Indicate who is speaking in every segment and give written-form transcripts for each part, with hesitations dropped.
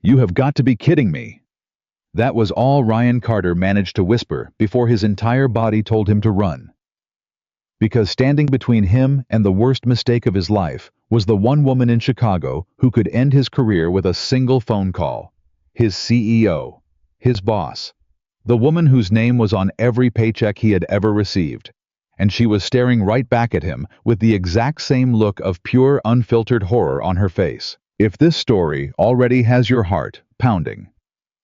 Speaker 1: You have got to be kidding me. That was all Ryan Carter managed to whisper before his entire body told him to run. Because standing between him and the worst mistake of his life was the one woman in Chicago who could end his career with a single phone call. His CEO. His boss. The woman whose name was on every paycheck he had ever received. And she was staring right back at him with the exact same look of pure, unfiltered horror on her face. If this story already has your heart pounding,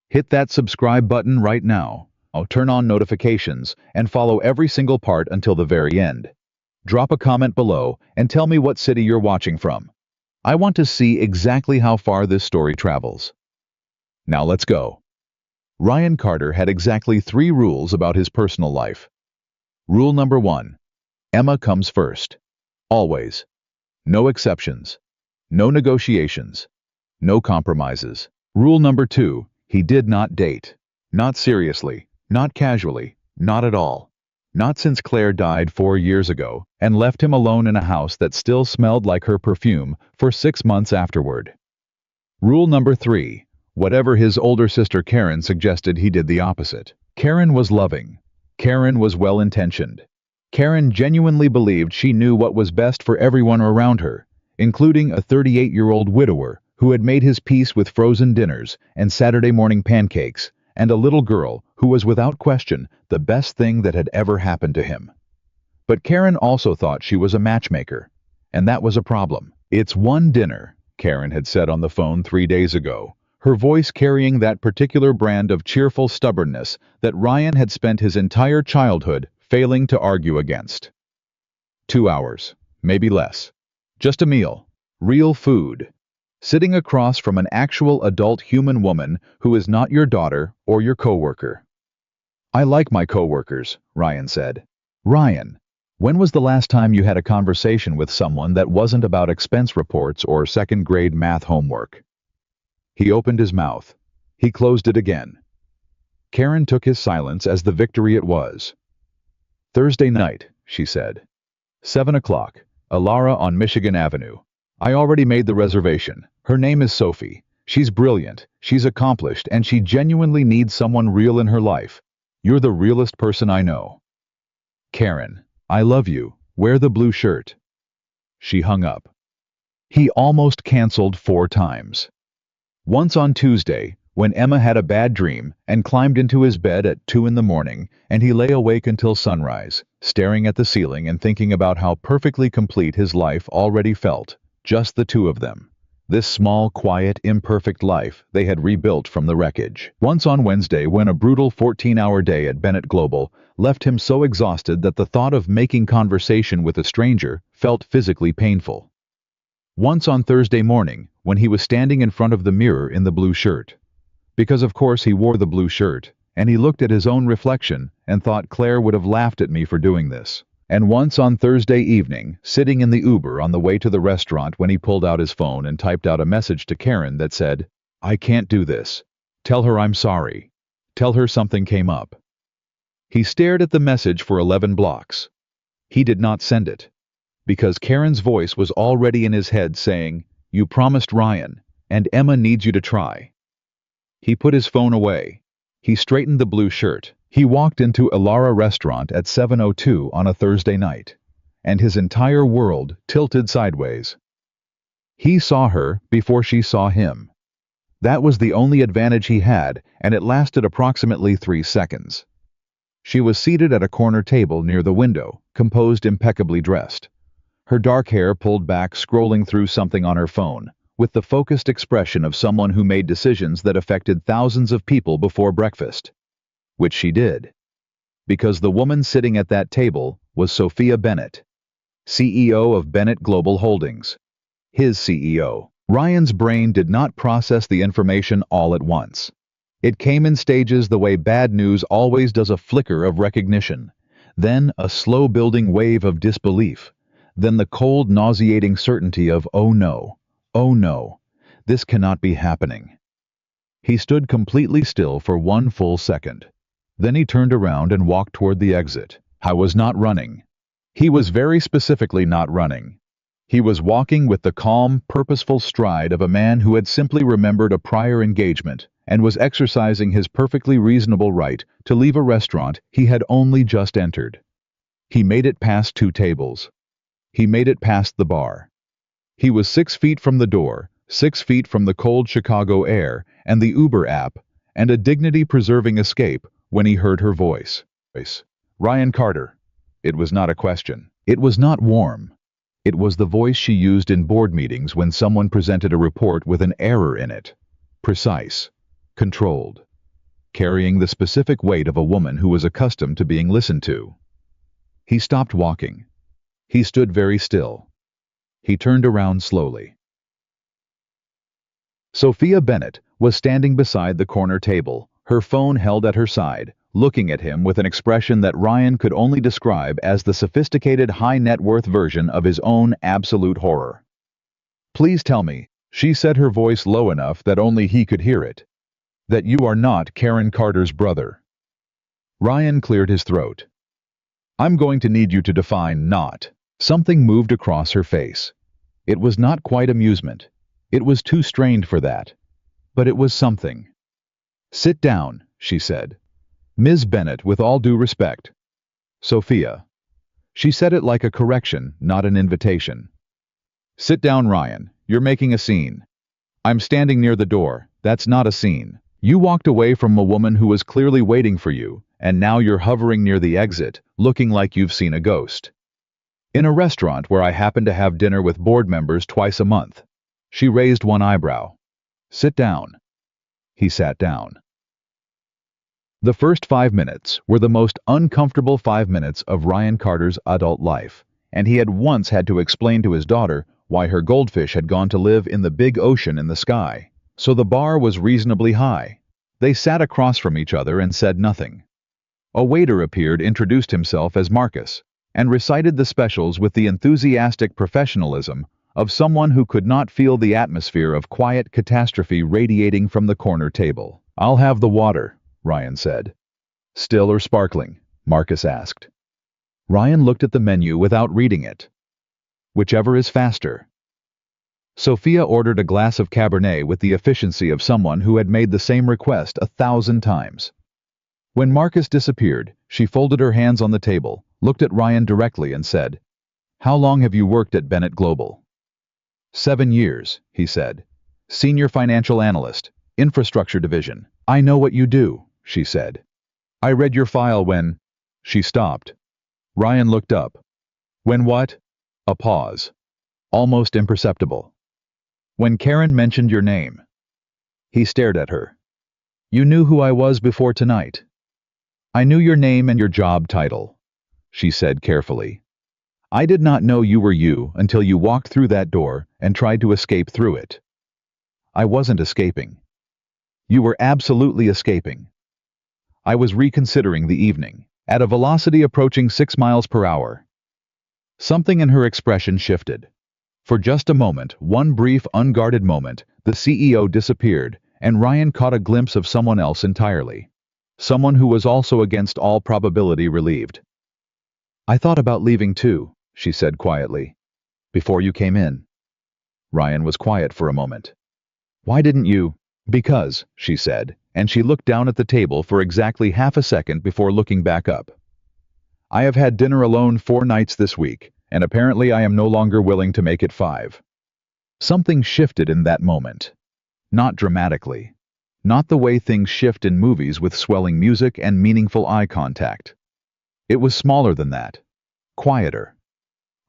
Speaker 1: hit that subscribe button right now. Turn on notifications and follow every single part until the very end. Drop a comment below and tell me what city you're watching from. I want to see exactly how far this story travels. Now let's go. Ryan Carter had exactly 3 rules about his personal life. Rule number 1. Emma comes first. Always. No exceptions. No negotiations. No compromises. Rule number 2. He did not date. Not seriously. Not casually. Not at all. Not since Claire died 4 years ago and left him alone in a house that still smelled like her perfume for 6 months afterward. Rule number 3. Whatever his older sister Karen suggested, he did the opposite. Karen was loving. Karen was well-intentioned. Karen genuinely believed she knew what was best for everyone around her, including a 38-year-old widower who had made his peace with frozen dinners and Saturday morning pancakes, and a little girl who was without question the best thing that had ever happened to him. But Karen also thought she was a matchmaker, and that was a problem. "It's one dinner," Karen had said on the phone 3 days ago, her voice carrying that particular brand of cheerful stubbornness that Ryan had spent his entire childhood failing to argue against. 2 hours, maybe less. Just a meal. Real food. Sitting across from an actual adult human woman who is not your daughter or your coworker. "I like my coworkers," Ryan said. "Ryan, when was the last time you had a conversation with someone that wasn't about expense reports or second-grade math homework?" He opened his mouth. He closed it again. Karen took his silence as the victory it was. "Thursday night," she said. 7 o'clock, Alara on Michigan Avenue. "I already made the reservation. Her name is Sophie. She's brilliant, she's accomplished, and she genuinely needs someone real in her life. You're the realest person I know. Karen, I love you. Wear the blue shirt." She hung up. He almost canceled 4 times. Once on Tuesday, when Emma had a bad dream and climbed into his bed at 2 in the morning, and he lay awake until sunrise, staring at the ceiling and thinking about how perfectly complete his life already felt. Just the 2 of them. This small, quiet, imperfect life they had rebuilt from the wreckage. Once on Wednesday, when a brutal 14-hour day at Bennett Global left him so exhausted that the thought of making conversation with a stranger felt physically painful. Once on Thursday morning, when he was standing in front of the mirror in the blue shirt. Because of course he wore the blue shirt, and he looked at his own reflection and thought Claire would have laughed at me for doing this. And once on Thursday evening, sitting in the Uber on the way to the restaurant when he pulled out his phone and typed out a message to Karen that said, "I can't do this. Tell her I'm sorry. Tell her something came up." He stared at the message for 11 blocks. He did not send it. Because Karen's voice was already in his head saying, "You promised Ryan, and Emma needs you to try." He put his phone away. He straightened the blue shirt. He walked into Alara restaurant at 7:02 on a Thursday night, and his entire world tilted sideways. He saw her before she saw him. That was the only advantage he had, and it lasted approximately 3 seconds. She was seated at a corner table near the window, composed, impeccably dressed. Her dark hair pulled back, scrolling through something on her phone, with the focused expression of someone who made decisions that affected thousands of people before breakfast. Which she did. Because the woman sitting at that table was Sophia Bennett, CEO of Bennett Global Holdings. His CEO. Ryan's brain did not process the information all at once. It came in stages, the way bad news always does, a flicker of recognition, then a slow building wave of disbelief, then the cold, nauseating certainty of, oh no, this cannot be happening. He stood completely still for 1 full second. Then he turned around and walked toward the exit. I was not running. He was very specifically not running. He was walking with the calm, purposeful stride of a man who had simply remembered a prior engagement and was exercising his perfectly reasonable right to leave a restaurant he had only just entered. He made it past 2 tables. He made it past the bar. He was 6 feet from the door, 6 feet from the cold Chicago air and the Uber app, and a dignity-preserving escape when he heard her voice. Ryan Carter. It was not a question. It was not warm. It was the voice she used in board meetings when someone presented a report with an error in it. Precise. Controlled. Carrying the specific weight of a woman who was accustomed to being listened to. He stopped walking. He stood very still. He turned around slowly. Sophia Bennett was standing beside the corner table, her phone held at her side, looking at him with an expression that Ryan could only describe as the sophisticated high-net-worth version of his own absolute horror. "Please tell me," she said, her voice low enough that only he could hear it, "that you are not Karen Carter's brother." Ryan cleared his throat. "I'm going to need you to define not." Something moved across her face. It was not quite amusement. It was too strained for that. But it was something. "Sit down," she said. "Ms. Bennett, with all due respect." "Sophia." She said it like a correction, not an invitation. "Sit down, Ryan. You're making a scene." "I'm standing near the door. That's not a scene. You walked away from a woman who was clearly waiting for you, and now you're hovering near the exit, looking like you've seen a ghost." "In a restaurant where I happen to have dinner with board members twice a month." She raised one eyebrow. "Sit down." He sat down. The first 5 minutes were the most uncomfortable 5 minutes of Ryan Carter's adult life, and he had once had to explain to his daughter why her goldfish had gone to live in the big ocean in the sky. So the bar was reasonably high. They sat across from each other and said nothing. A waiter appeared, introduced himself as Marcus, and recited the specials with the enthusiastic professionalism of someone who could not feel the atmosphere of quiet catastrophe radiating from the corner table. "I'll have the water," Ryan said. "Still or sparkling?" Marcus asked. Ryan looked at the menu without reading it. "Whichever is faster." Sophia ordered a glass of Cabernet with the efficiency of someone who had made the same request 1,000 times. When Marcus disappeared, she folded her hands on the table, looked at Ryan directly and said, "How long have you worked at Bennett Global?" 7 years, he said. "Senior financial analyst, infrastructure division." "I know what you do," she said. "I read your file when—" She stopped. Ryan looked up. "When what?" A pause. Almost imperceptible. "When Karen mentioned your name." He stared at her. "You knew who I was before tonight." "I knew your name and your job title," she said carefully. "I did not know you were you until you walked through that door and tried to escape through it." "I wasn't escaping." "You were absolutely escaping." "I was reconsidering the evening, at a velocity approaching 6 miles per hour." Something in her expression shifted. For just a moment, one brief, unguarded moment, the CEO disappeared, and Ryan caught a glimpse of someone else entirely. Someone who was also against all probability relieved. "I thought about leaving too," she said quietly. "Before you came in." Ryan was quiet for a moment. "Why didn't you?" "Because," she said, and she looked down at the table for exactly half a second before looking back up. "I have had dinner alone 4 nights this week, and apparently I am no longer willing to make it 5. Something shifted in that moment. Not dramatically. Not the way things shift in movies with swelling music and meaningful eye contact. It was smaller than that. Quieter.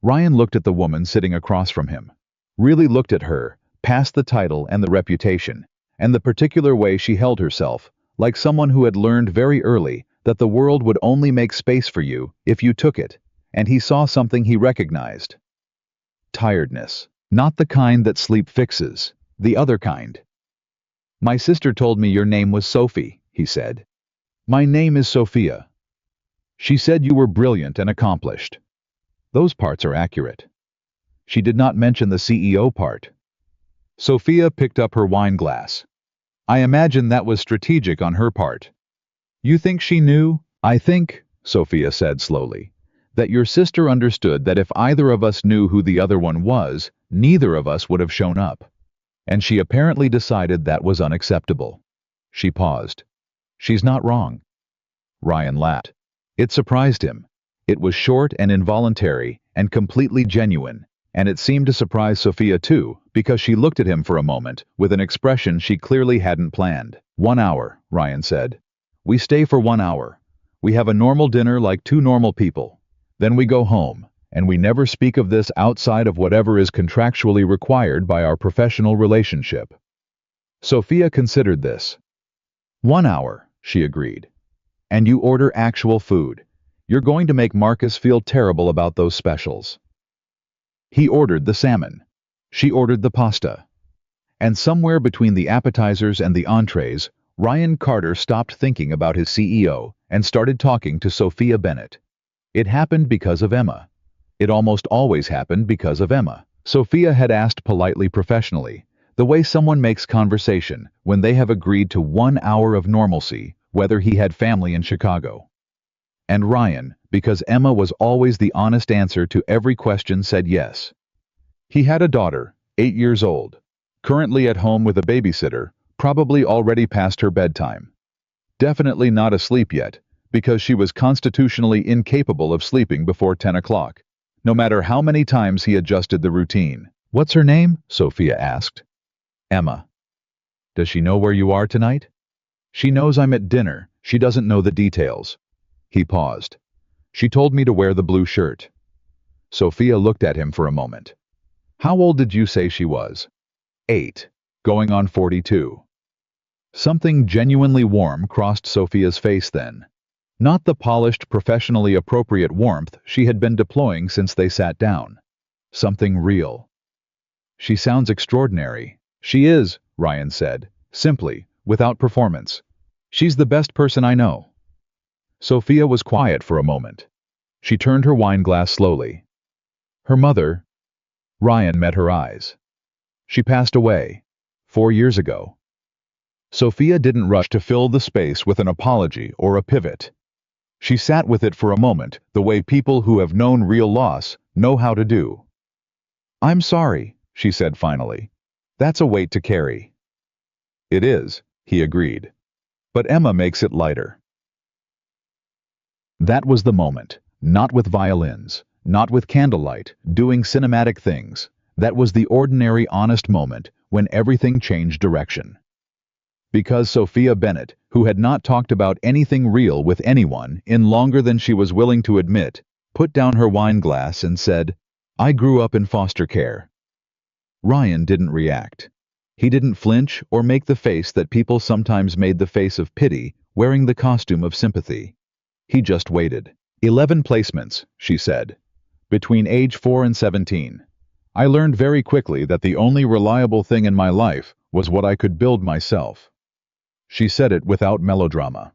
Speaker 1: Ryan looked at the woman sitting across from him. Really looked at her, past the title and the reputation, and the particular way she held herself, like someone who had learned very early that the world would only make space for you if you took it, and he saw something he recognized. Tiredness. Not the kind that sleep fixes, the other kind. "My sister told me your name was Sophie," he said. "My name is Sophia. She said you were brilliant and accomplished." "Those parts are accurate." She did not mention the CEO part. Sophia picked up her wine glass. "I imagine that was strategic on her part." "You think she knew?" "I think," Sophia said slowly, That your sister understood that if either of us knew who the other one was, neither of us would have shown up. And she apparently decided that was unacceptable. She paused. She's not wrong. Ryan laughed. It surprised him. It was short and involuntary and completely genuine, and it seemed to surprise Sophia too, because she looked at him for a moment with an expression she clearly hadn't planned. 1 hour, Ryan said. We stay for 1 hour. We have a normal dinner like two normal people. Then we go home, and we never speak of this outside of whatever is contractually required by our professional relationship. Sophia considered this. 1 hour, she agreed. And you order actual food. You're going to make Marcus feel terrible about those specials. He ordered the salmon. She ordered the pasta. And somewhere between the appetizers and the entrees, Ryan Carter stopped thinking about his CEO and started talking to Sophia Bennett. It happened because of Emma. It almost always happened because of Emma. Sophia had asked politely, professionally, the way someone makes conversation when they have agreed to 1 hour of normalcy, whether he had family in Chicago. And Ryan, because Emma was always the honest answer to every question, said yes. He had a daughter, 8 years old, currently at home with a babysitter, probably already past her bedtime. Definitely not asleep yet, because she was constitutionally incapable of sleeping before 10 o'clock, no matter how many times he adjusted the routine. What's her name? Sophia asked. Emma. Does she know where you are tonight? She knows I'm at dinner. She doesn't know the details. He paused. She told me to wear the blue shirt. Sophia looked at him for a moment. How old did you say she was? 8, going on 42. Something genuinely warm crossed Sophia's face then. Not the polished, professionally appropriate warmth she had been deploying since they sat down. Something real. She sounds extraordinary. She is, Ryan said, simply, without performance. She's the best person I know. Sophia was quiet for a moment. She turned her wine glass slowly. Her mother. Ryan met her eyes. She passed away 4 years ago. Sophia didn't rush to fill the space with an apology or a pivot. She sat with it for a moment, the way people who have known real loss know how to do. I'm sorry, she said finally. That's a weight to carry. It is, he agreed. But Emma makes it lighter. That was the moment, not with violins, not with candlelight, doing cinematic things. That was the ordinary, honest moment when everything changed direction. Because Sophia Bennett, who had not talked about anything real with anyone in longer than she was willing to admit, put down her wine glass and said, I grew up in foster care. Ryan didn't react. He didn't flinch or make the face that people sometimes made, the face of pity, wearing the costume of sympathy. He just waited. 11 placements, she said. Between age 4 and 17. I learned very quickly that the only reliable thing in my life was what I could build myself. She said it without melodrama.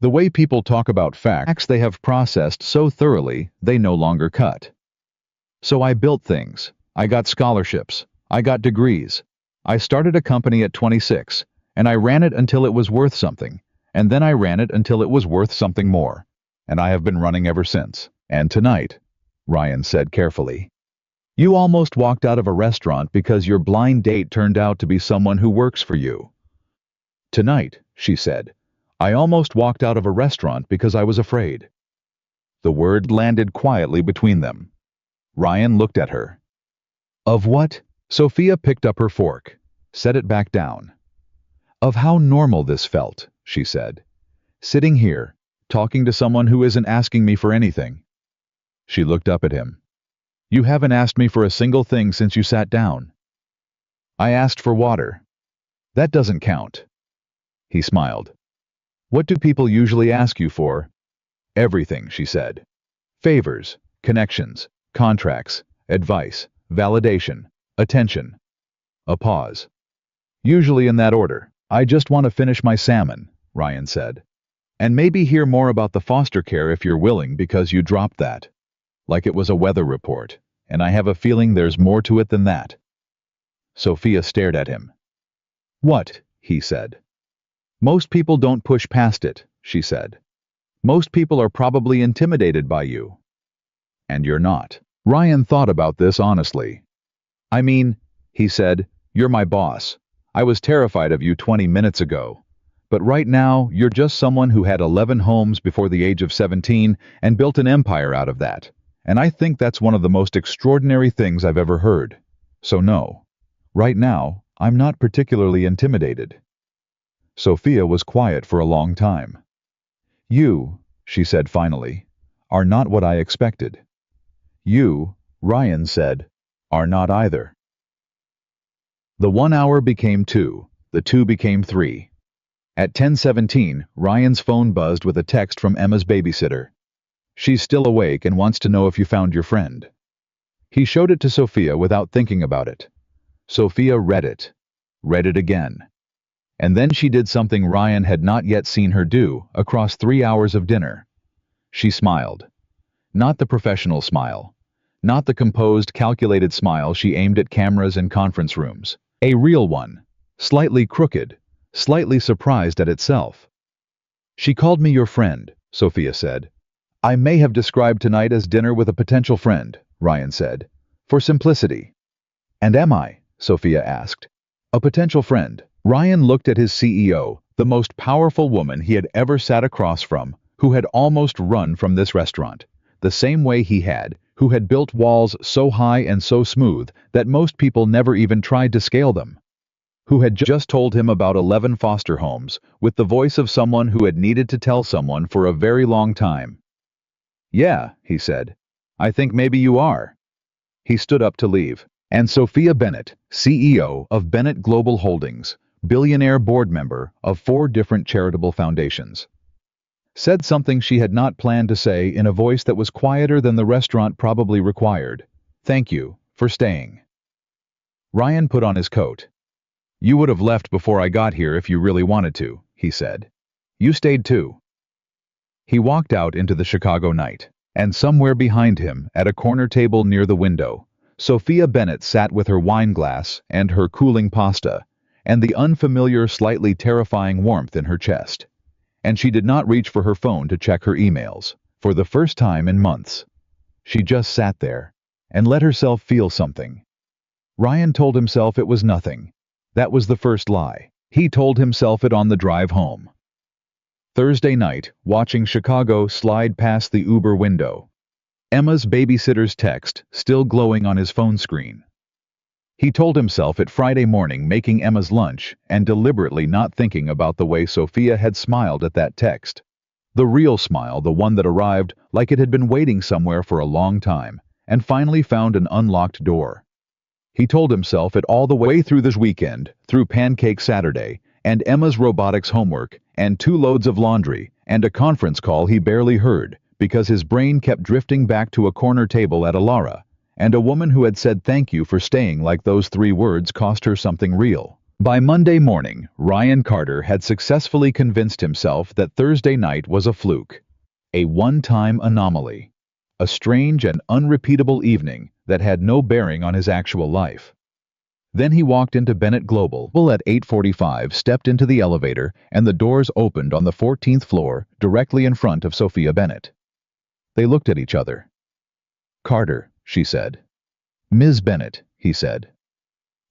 Speaker 1: The way people talk about facts they have processed so thoroughly they no longer cut. So I built things. I got scholarships. I got degrees. I started a company at 26, and I ran it until it was worth something, and then I ran it until it was worth something more, and I have been running ever since. And tonight, Ryan said carefully, you almost walked out of a restaurant because your blind date turned out to be someone who works for you. Tonight, she said, I almost walked out of a restaurant because I was afraid. The word landed quietly between them. Ryan looked at her. Of what? Sophia picked up her fork, set it back down. Of how normal this felt, she said. Sitting here, talking to someone who isn't asking me for anything. She looked up at him. You haven't asked me for a single thing since you sat down. I asked for water. That doesn't count. He smiled. What do people usually ask you for? Everything, she said. Favors, connections, contracts, advice, validation, attention. A pause. Usually in that order. I just want to finish my salmon, Ryan said. And maybe hear more about the foster care if you're willing, because you dropped that. Like it was a weather report, and I have a feeling there's more to it than that. Sophia stared at him. What? He said. Most people don't push past it, she said. Most people are probably intimidated by you. and you're not. Ryan thought about this honestly. I mean, he said, you're my boss. I was terrified of you 20 minutes ago. But right now, you're just someone who had 11 homes before the age of 17 and built an empire out of that. And I think that's one of the most extraordinary things I've ever heard. So no. Right now, I'm not particularly intimidated. Sophia was quiet for a long time. You, she said finally, are not what I expected. You, Ryan said, are not either. The 1 hour became 2, the 2 became 3. At 10:17, Ryan's phone buzzed with a text from Emma's babysitter. She's still awake and wants to know if you found your friend. He showed it to Sophia without thinking about it. Sophia read it again. And then she did something Ryan had not yet seen her do across 3 hours of dinner. She smiled. Not the professional smile. Not the composed, calculated smile she aimed at cameras in conference rooms. A real one. Slightly crooked. Slightly surprised at itself. She called me your friend, Sophia said. I may have described tonight as dinner with a potential friend, Ryan said, for simplicity. And am I? Sophia asked. A potential friend. Ryan looked at his CEO, the most powerful woman he had ever sat across from, who had almost run from this restaurant, the same way he had, who had built walls so high and so smooth that most people never even tried to scale them, who had just told him about 11 foster homes, with the voice of someone who had needed to tell someone for a very long time. Yeah, he said. I think maybe you are. He stood up to leave. And Sophia Bennett, CEO of Bennett Global Holdings, billionaire board member of 4 different charitable foundations, said something she had not planned to say in a voice that was quieter than the restaurant probably required. Thank you for staying. Ryan put on his coat. You would have left before I got here if you really wanted to, he said. You stayed too. He walked out into the Chicago night, and somewhere behind him, at a corner table near the window, Sophia Bennett sat with her wine glass and her cooling pasta, and the unfamiliar, slightly terrifying warmth in her chest. And she did not reach for her phone to check her emails, for the first time in months. She just sat there, and let herself feel something. Ryan told himself it was nothing. That was the first lie. He told himself it on the drive home. Thursday night, watching Chicago slide past the Uber window. Emma's babysitter's text still glowing on his phone screen. He told himself it Friday morning making Emma's lunch and deliberately not thinking about the way Sophia had smiled at that text. The real smile, the one that arrived like it had been waiting somewhere for a long time and finally found an unlocked door. He told himself it all the way through this weekend, through Pancake Saturday, and Emma's robotics homework, and 2 loads of laundry, and a conference call he barely heard, because his brain kept drifting back to a corner table at Alara, and a woman who had said thank you for staying like those 3 words cost her something real. By Monday morning, Ryan Carter had successfully convinced himself that Thursday night was a fluke, a one-time anomaly, a strange and unrepeatable evening that had no bearing on his actual life. Then he walked into Bennett Global at 8:45, stepped into the elevator, and the doors opened on the 14th floor, directly in front of Sophia Bennett. They looked at each other. Carter, she said. Ms. Bennett, he said.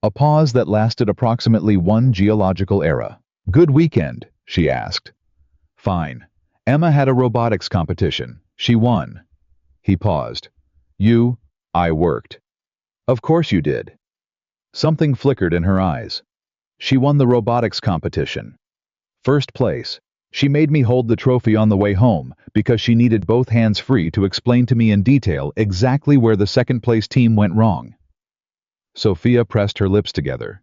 Speaker 1: A pause that lasted approximately 1 geological era. Good weekend, she asked. Fine. Emma had a robotics competition. She won. He paused. I worked. Of course you did. Something flickered in her eyes. She won the robotics competition. First place. She made me hold the trophy on the way home because she needed both hands free to explain to me in detail exactly where the second-place team went wrong. Sophia pressed her lips together,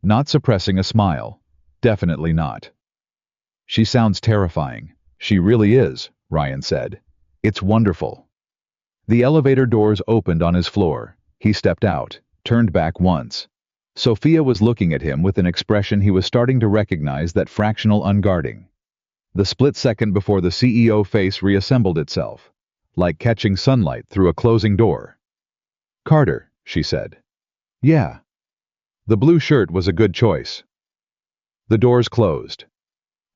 Speaker 1: not suppressing a smile. Definitely not. She sounds terrifying. She really is, Ryan said. It's wonderful. The elevator doors opened on his floor. He stepped out, turned back once. Sophia was looking at him with an expression he was starting to recognize, that fractional unguarding. The split second before the CEO face reassembled itself, like catching sunlight through a closing door. Carter, she said. Yeah. The blue shirt was a good choice. The doors closed.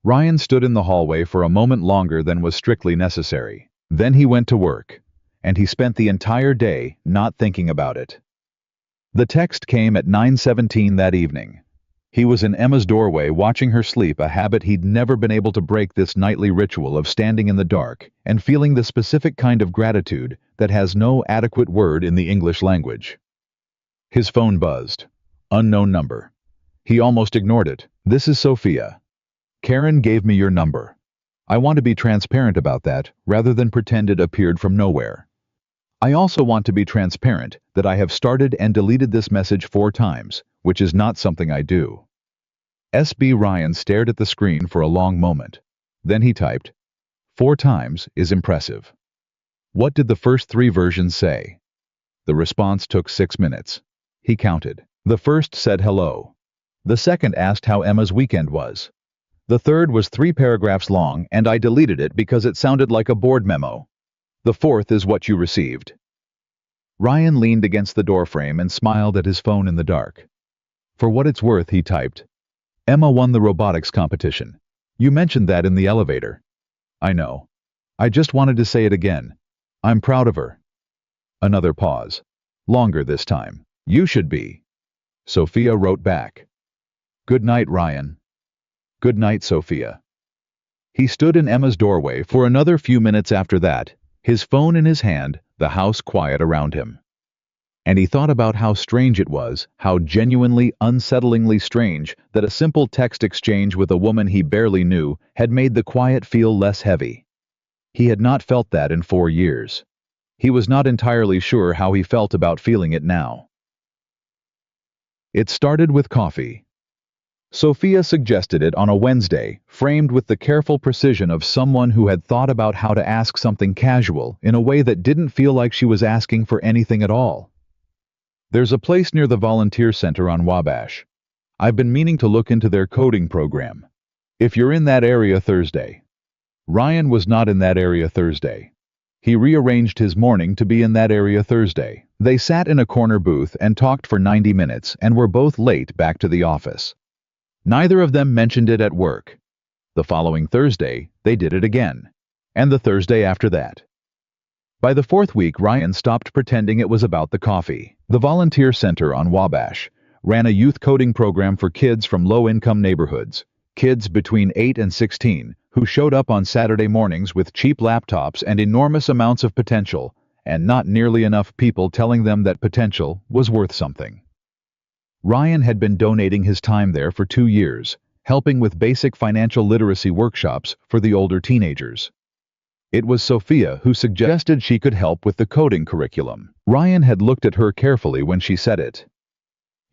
Speaker 1: Ryan stood in the hallway for a moment longer than was strictly necessary. Then he went to work. and he spent the entire day not thinking about it. The text came at 9:17 that evening. He was in Emma's doorway watching her sleep, a habit he'd never been able to break, this nightly ritual of standing in the dark and feeling the specific kind of gratitude that has no adequate word in the English language. His phone buzzed. Unknown number. He almost ignored it. "This is Sophia. Karen gave me your number. I want to be transparent about that rather than pretend it appeared from nowhere. I also want to be transparent that I have started and deleted this message 4 times, which is not something I do." SB Ryan stared at the screen for a long moment. Then he typed, "4 times is impressive. What did the first 3 versions say?" The response took 6 minutes. He counted. The first said hello. The second asked how Emma's weekend was. The third was 3 paragraphs long, and I deleted it because it sounded like a board memo. The fourth is what you received. Ryan leaned against the doorframe and smiled at his phone in the dark. "For what it's worth," he typed, "Emma won the robotics competition. You mentioned that in the elevator." "I know. I just wanted to say it again. I'm proud of her." Another pause. Longer this time. "You should be." Sophia wrote back. "Good night, Ryan." "Good night, Sophia." He stood in Emma's doorway for another few minutes after that, his phone in his hand, the house quiet around him. And he thought about how strange it was, how genuinely, unsettlingly strange, that a simple text exchange with a woman he barely knew had made the quiet feel less heavy. He had not felt that in 4 years. He was not entirely sure how he felt about feeling it now. It started with coffee. Sophia suggested it on a Wednesday, framed with the careful precision of someone who had thought about how to ask something casual in a way that didn't feel like she was asking for anything at all. "There's a place near the volunteer center on Wabash. I've been meaning to look into their coding program. If you're in that area Thursday." Ryan was not in that area Thursday. He rearranged his morning to be in that area Thursday. They sat in a corner booth and talked for 90 minutes and were both late back to the office. Neither of them mentioned it at work. The following Thursday, they did it again. And the Thursday after that. By the 4th week, Ryan stopped pretending it was about the coffee. The Volunteer Center on Wabash ran a youth coding program for kids from low-income neighborhoods, kids between 8 and 16, who showed up on Saturday mornings with cheap laptops and enormous amounts of potential, and not nearly enough people telling them that potential was worth something. Ryan had been donating his time there for 2 years, helping with basic financial literacy workshops for the older teenagers. It was Sophia who suggested she could help with the coding curriculum. Ryan had looked at her carefully when she said it.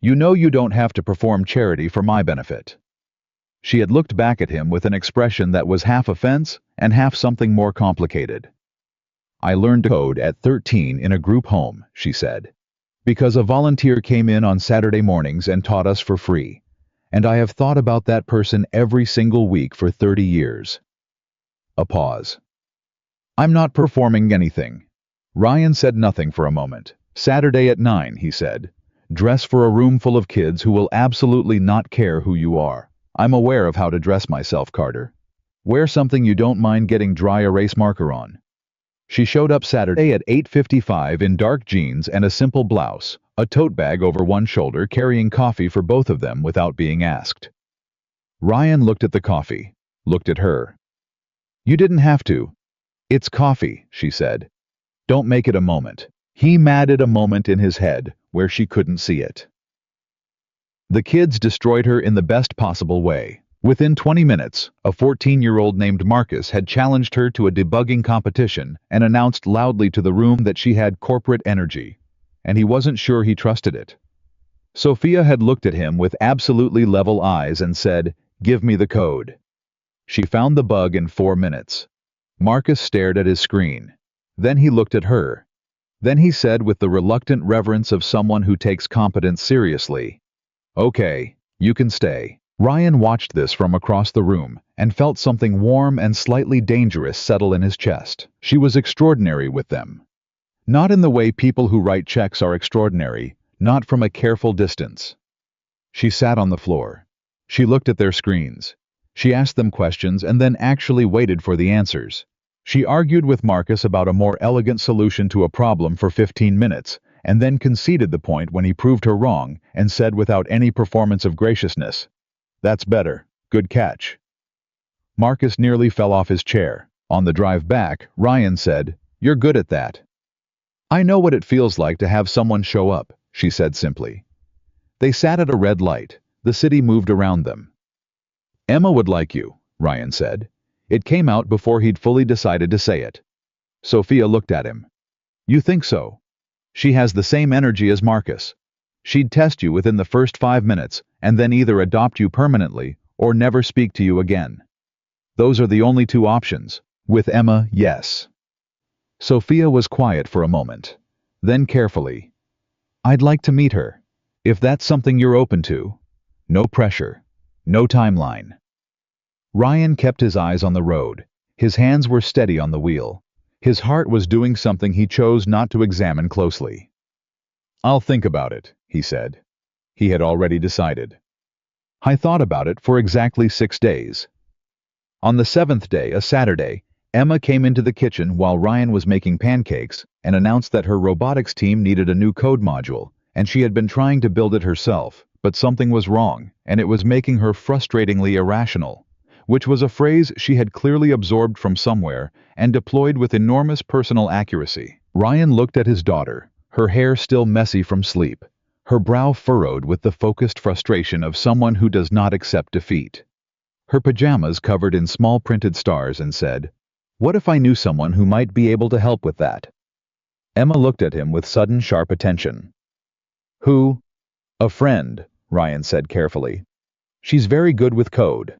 Speaker 1: "You know you don't have to perform charity for my benefit." She had looked back at him with an expression that was half offense and half something more complicated. "I learned to code at 13 in a group home," she said, "because a volunteer came in on Saturday mornings and taught us for free, and I have thought about that person every single week for 30 years. A pause. "I'm not performing anything." Ryan said nothing for a moment. "Saturday at 9, he said. "Dress for a room full of kids who will absolutely not care who you are. I'm aware of how to dress myself, Carter. Wear something you don't mind getting dry erase marker on." She showed up Saturday at 8:55 in dark jeans and a simple blouse, a tote bag over one shoulder, carrying coffee for both of them without being asked. Ryan looked at the coffee, looked at her. "You didn't have to. It's coffee," she said. "Don't make it a moment." He added a moment in his head where she couldn't see it. The kids destroyed her in the best possible way. Within 20 minutes, a 14-year-old named Marcus had challenged her to a debugging competition and announced loudly to the room that she had corporate energy, and he wasn't sure he trusted it. Sophia had looked at him with absolutely level eyes and said, "Give me the code." She found the bug in 4 minutes. Marcus stared at his screen. Then he looked at her. Then he said with the reluctant reverence of someone who takes competence seriously, "Okay, you can stay." Ryan watched this from across the room and felt something warm and slightly dangerous settle in his chest. She was extraordinary with them. Not in the way people who write checks are extraordinary, not from a careful distance. She sat on the floor. She looked at their screens. She asked them questions and then actually waited for the answers. She argued with Marcus about a more elegant solution to a problem for 15 minutes, and then conceded the point when he proved her wrong and said without any performance of graciousness, "That's better. Good catch." Marcus nearly fell off his chair. On the drive back, Ryan said, "You're good at that." "I know what it feels like to have someone show up," she said simply. They sat at a red light. The city moved around them. "Emma would like you," Ryan said. It came out before he'd fully decided to say it. Sophia looked at him. "You think so? She has the same energy as Marcus. She'd test you within the first 5 minutes and then either adopt you permanently or never speak to you again. Those are the only two options. With Emma, yes." Sophia was quiet for a moment. Then carefully, "I'd like to meet her. If that's something you're open to. No pressure. No timeline." Ryan kept his eyes on the road. His hands were steady on the wheel. His heart was doing something he chose not to examine closely. "I'll think about it," he said. He had already decided. "I thought about it for exactly 6 days." On the 7th day, a Saturday, Emma came into the kitchen while Ryan was making pancakes and announced that her robotics team needed a new code module, and she had been trying to build it herself, but something was wrong, and it was making her frustratingly irrational, which was a phrase she had clearly absorbed from somewhere and deployed with enormous personal accuracy. Ryan looked at his daughter, her hair still messy from sleep, her brow furrowed with the focused frustration of someone who does not accept defeat. Her pajamas covered in small printed stars, and said, "What if I knew someone who might be able to help with that?" Emma looked at him with sudden sharp attention. "Who?" "A friend," Ryan said carefully. "She's very good with code."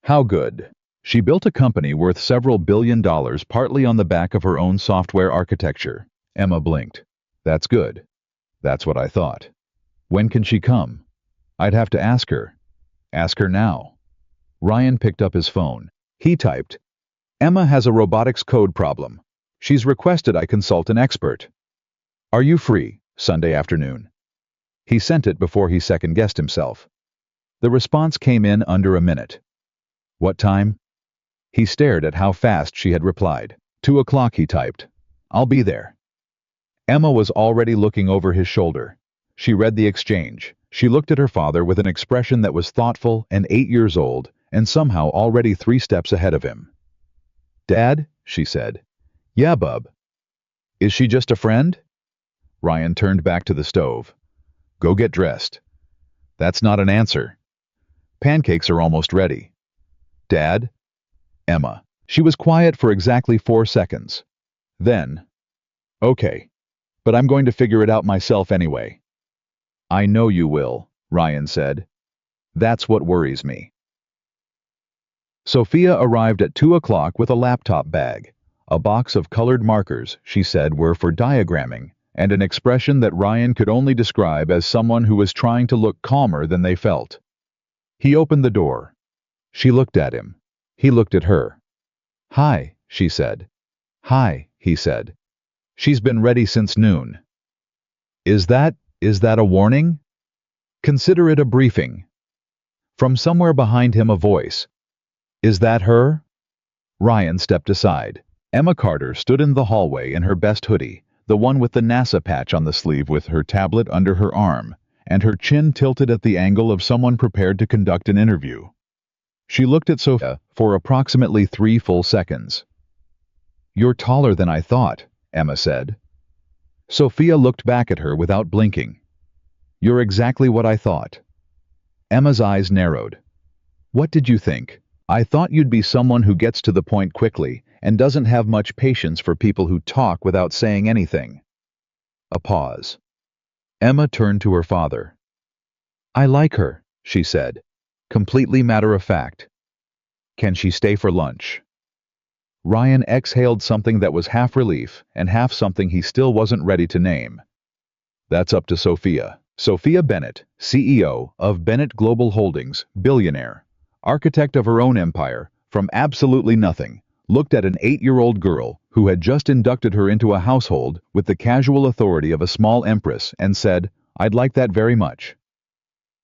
Speaker 1: "How good?" "She built a company worth several $billion partly on the back of her own software architecture." Emma blinked. "That's good. That's what I thought. When can she come?" "I'd have to ask her." "Ask her now." Ryan picked up his phone. He typed, "Emma has a robotics code problem. She's requested I consult an expert. Are you free Sunday afternoon?" He sent it before he second-guessed himself. The response came in under a minute. "What time?" He stared at how fast she had replied. 2 o'clock, he typed. "I'll be there." Emma was already looking over his shoulder. She read the exchange. She looked at her father with an expression that was thoughtful and 8 years old, and somehow already 3 steps ahead of him. "Dad?" she said. "Yeah, bub." "Is she just a friend?" Ryan turned back to the stove. "Go get dressed." "That's not an answer." "Pancakes are almost ready." "Dad?" Emma. She was quiet for exactly 4 seconds. Then, "Okay, but I'm going to figure it out myself anyway." "I know you will," Ryan said. "That's what worries me." Sophia arrived at 2 o'clock with a laptop bag. A box of colored markers, she said, were for diagramming, and an expression that Ryan could only describe as someone who was trying to look calmer than they felt. He opened the door. She looked at him. He looked at her. "Hi," she said. "Hi," he said. "She's been ready since noon." Is that a warning? Consider it a briefing." From somewhere behind him a voice. "Is that her?" Ryan stepped aside. Emma Carter stood in the hallway in her best hoodie, the one with the NASA patch on the sleeve, with her tablet under her arm, and her chin tilted at the angle of someone prepared to conduct an interview. She looked at Sophia for approximately 3 full seconds. "You're taller than I thought," Emma said. Sophia looked back at her without blinking. "You're exactly what I thought." Emma's eyes narrowed. "What did you think?" "I thought you'd be someone who gets to the point quickly and doesn't have much patience for people who talk without saying anything." A pause. Emma turned to her father. "I like her," she said, completely matter-of-fact. "Can she stay for lunch?" Ryan exhaled something that was half relief and half something he still wasn't ready to name. "That's up to Sophia." Sophia Bennett, CEO of Bennett Global Holdings, billionaire, architect of her own empire, from absolutely nothing, looked at an 8-year-old girl who had just inducted her into a household with the casual authority of a small empress and said, "I'd like that very much."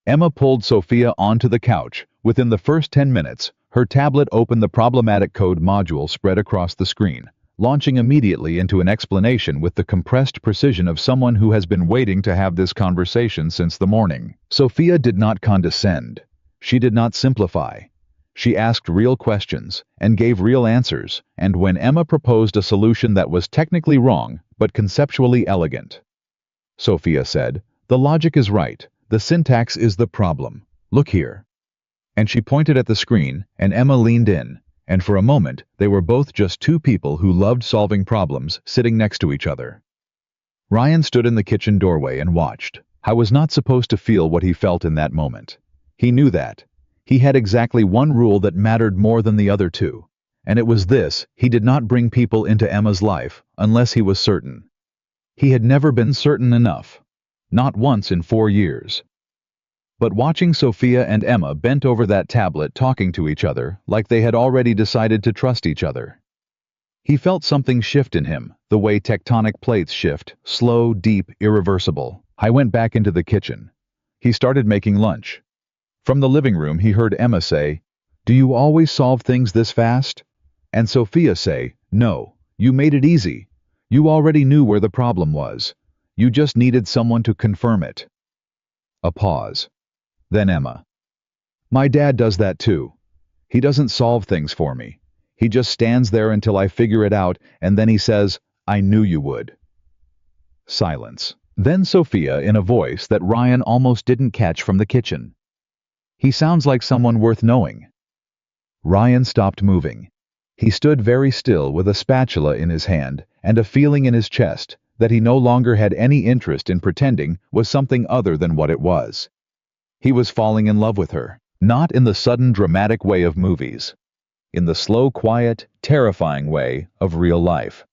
Speaker 1: Emma pulled Sophia onto the couch. Within the first 10 minutes, Her tablet opened the problematic code module spread across the screen, launching immediately into an explanation with the compressed precision of someone who has been waiting to have this conversation since the morning. Sophia did not condescend. She did not simplify. She asked real questions and gave real answers, and when Emma proposed a solution that was technically wrong but conceptually elegant, Sophia said, "The logic is right. The syntax is the problem. Look here." And she pointed at the screen, and Emma leaned in, and for a moment they were both just two people who loved solving problems sitting next to each other. Ryan stood in the kitchen doorway and watched. I was not supposed to feel what he felt in that moment. He knew that. He had exactly one rule that mattered more than the other two, and it was this: he did not bring people into Emma's life unless he was certain. He had never been certain enough. Not once in 4 years. But watching Sophia and Emma bent over that tablet talking to each other like they had already decided to trust each other, he felt something shift in him, the way tectonic plates shift, slow, deep, irreversible. I went back into the kitchen. He started making lunch. From the living room he heard Emma say, "Do you always solve things this fast?" And Sophia say, "No, you made it easy. You already knew where the problem was. You just needed someone to confirm it." A pause. Then Emma, "My dad does that too. He doesn't solve things for me. He just stands there until I figure it out, and then he says, 'I knew you would.'" Silence. Then Sophia, in a voice that Ryan almost didn't catch from the kitchen, "He sounds like someone worth knowing." Ryan stopped moving. He stood very still with a spatula in his hand and a feeling in his chest that he no longer had any interest in pretending was something other than what it was. He was falling in love with her, not in the sudden dramatic way of movies, in the slow, quiet, terrifying way of real life.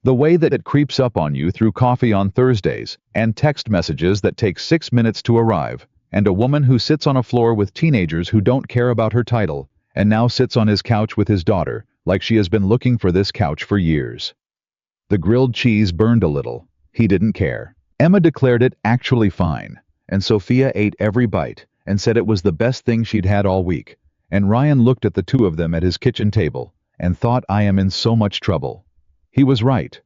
Speaker 1: The way that it creeps up on you through coffee on Thursdays and text messages that take 6 minutes to arrive, and a woman who sits on a floor with teenagers who don't care about her title and now sits on his couch with his daughter like she has been looking for this couch for years. The grilled cheese burned a little. He didn't care. Emma declared it actually fine, and Sophia ate every bite and said it was the best thing she'd had all week, and Ryan looked at the two of them at his kitchen table and thought, "I am in so much trouble." He was right,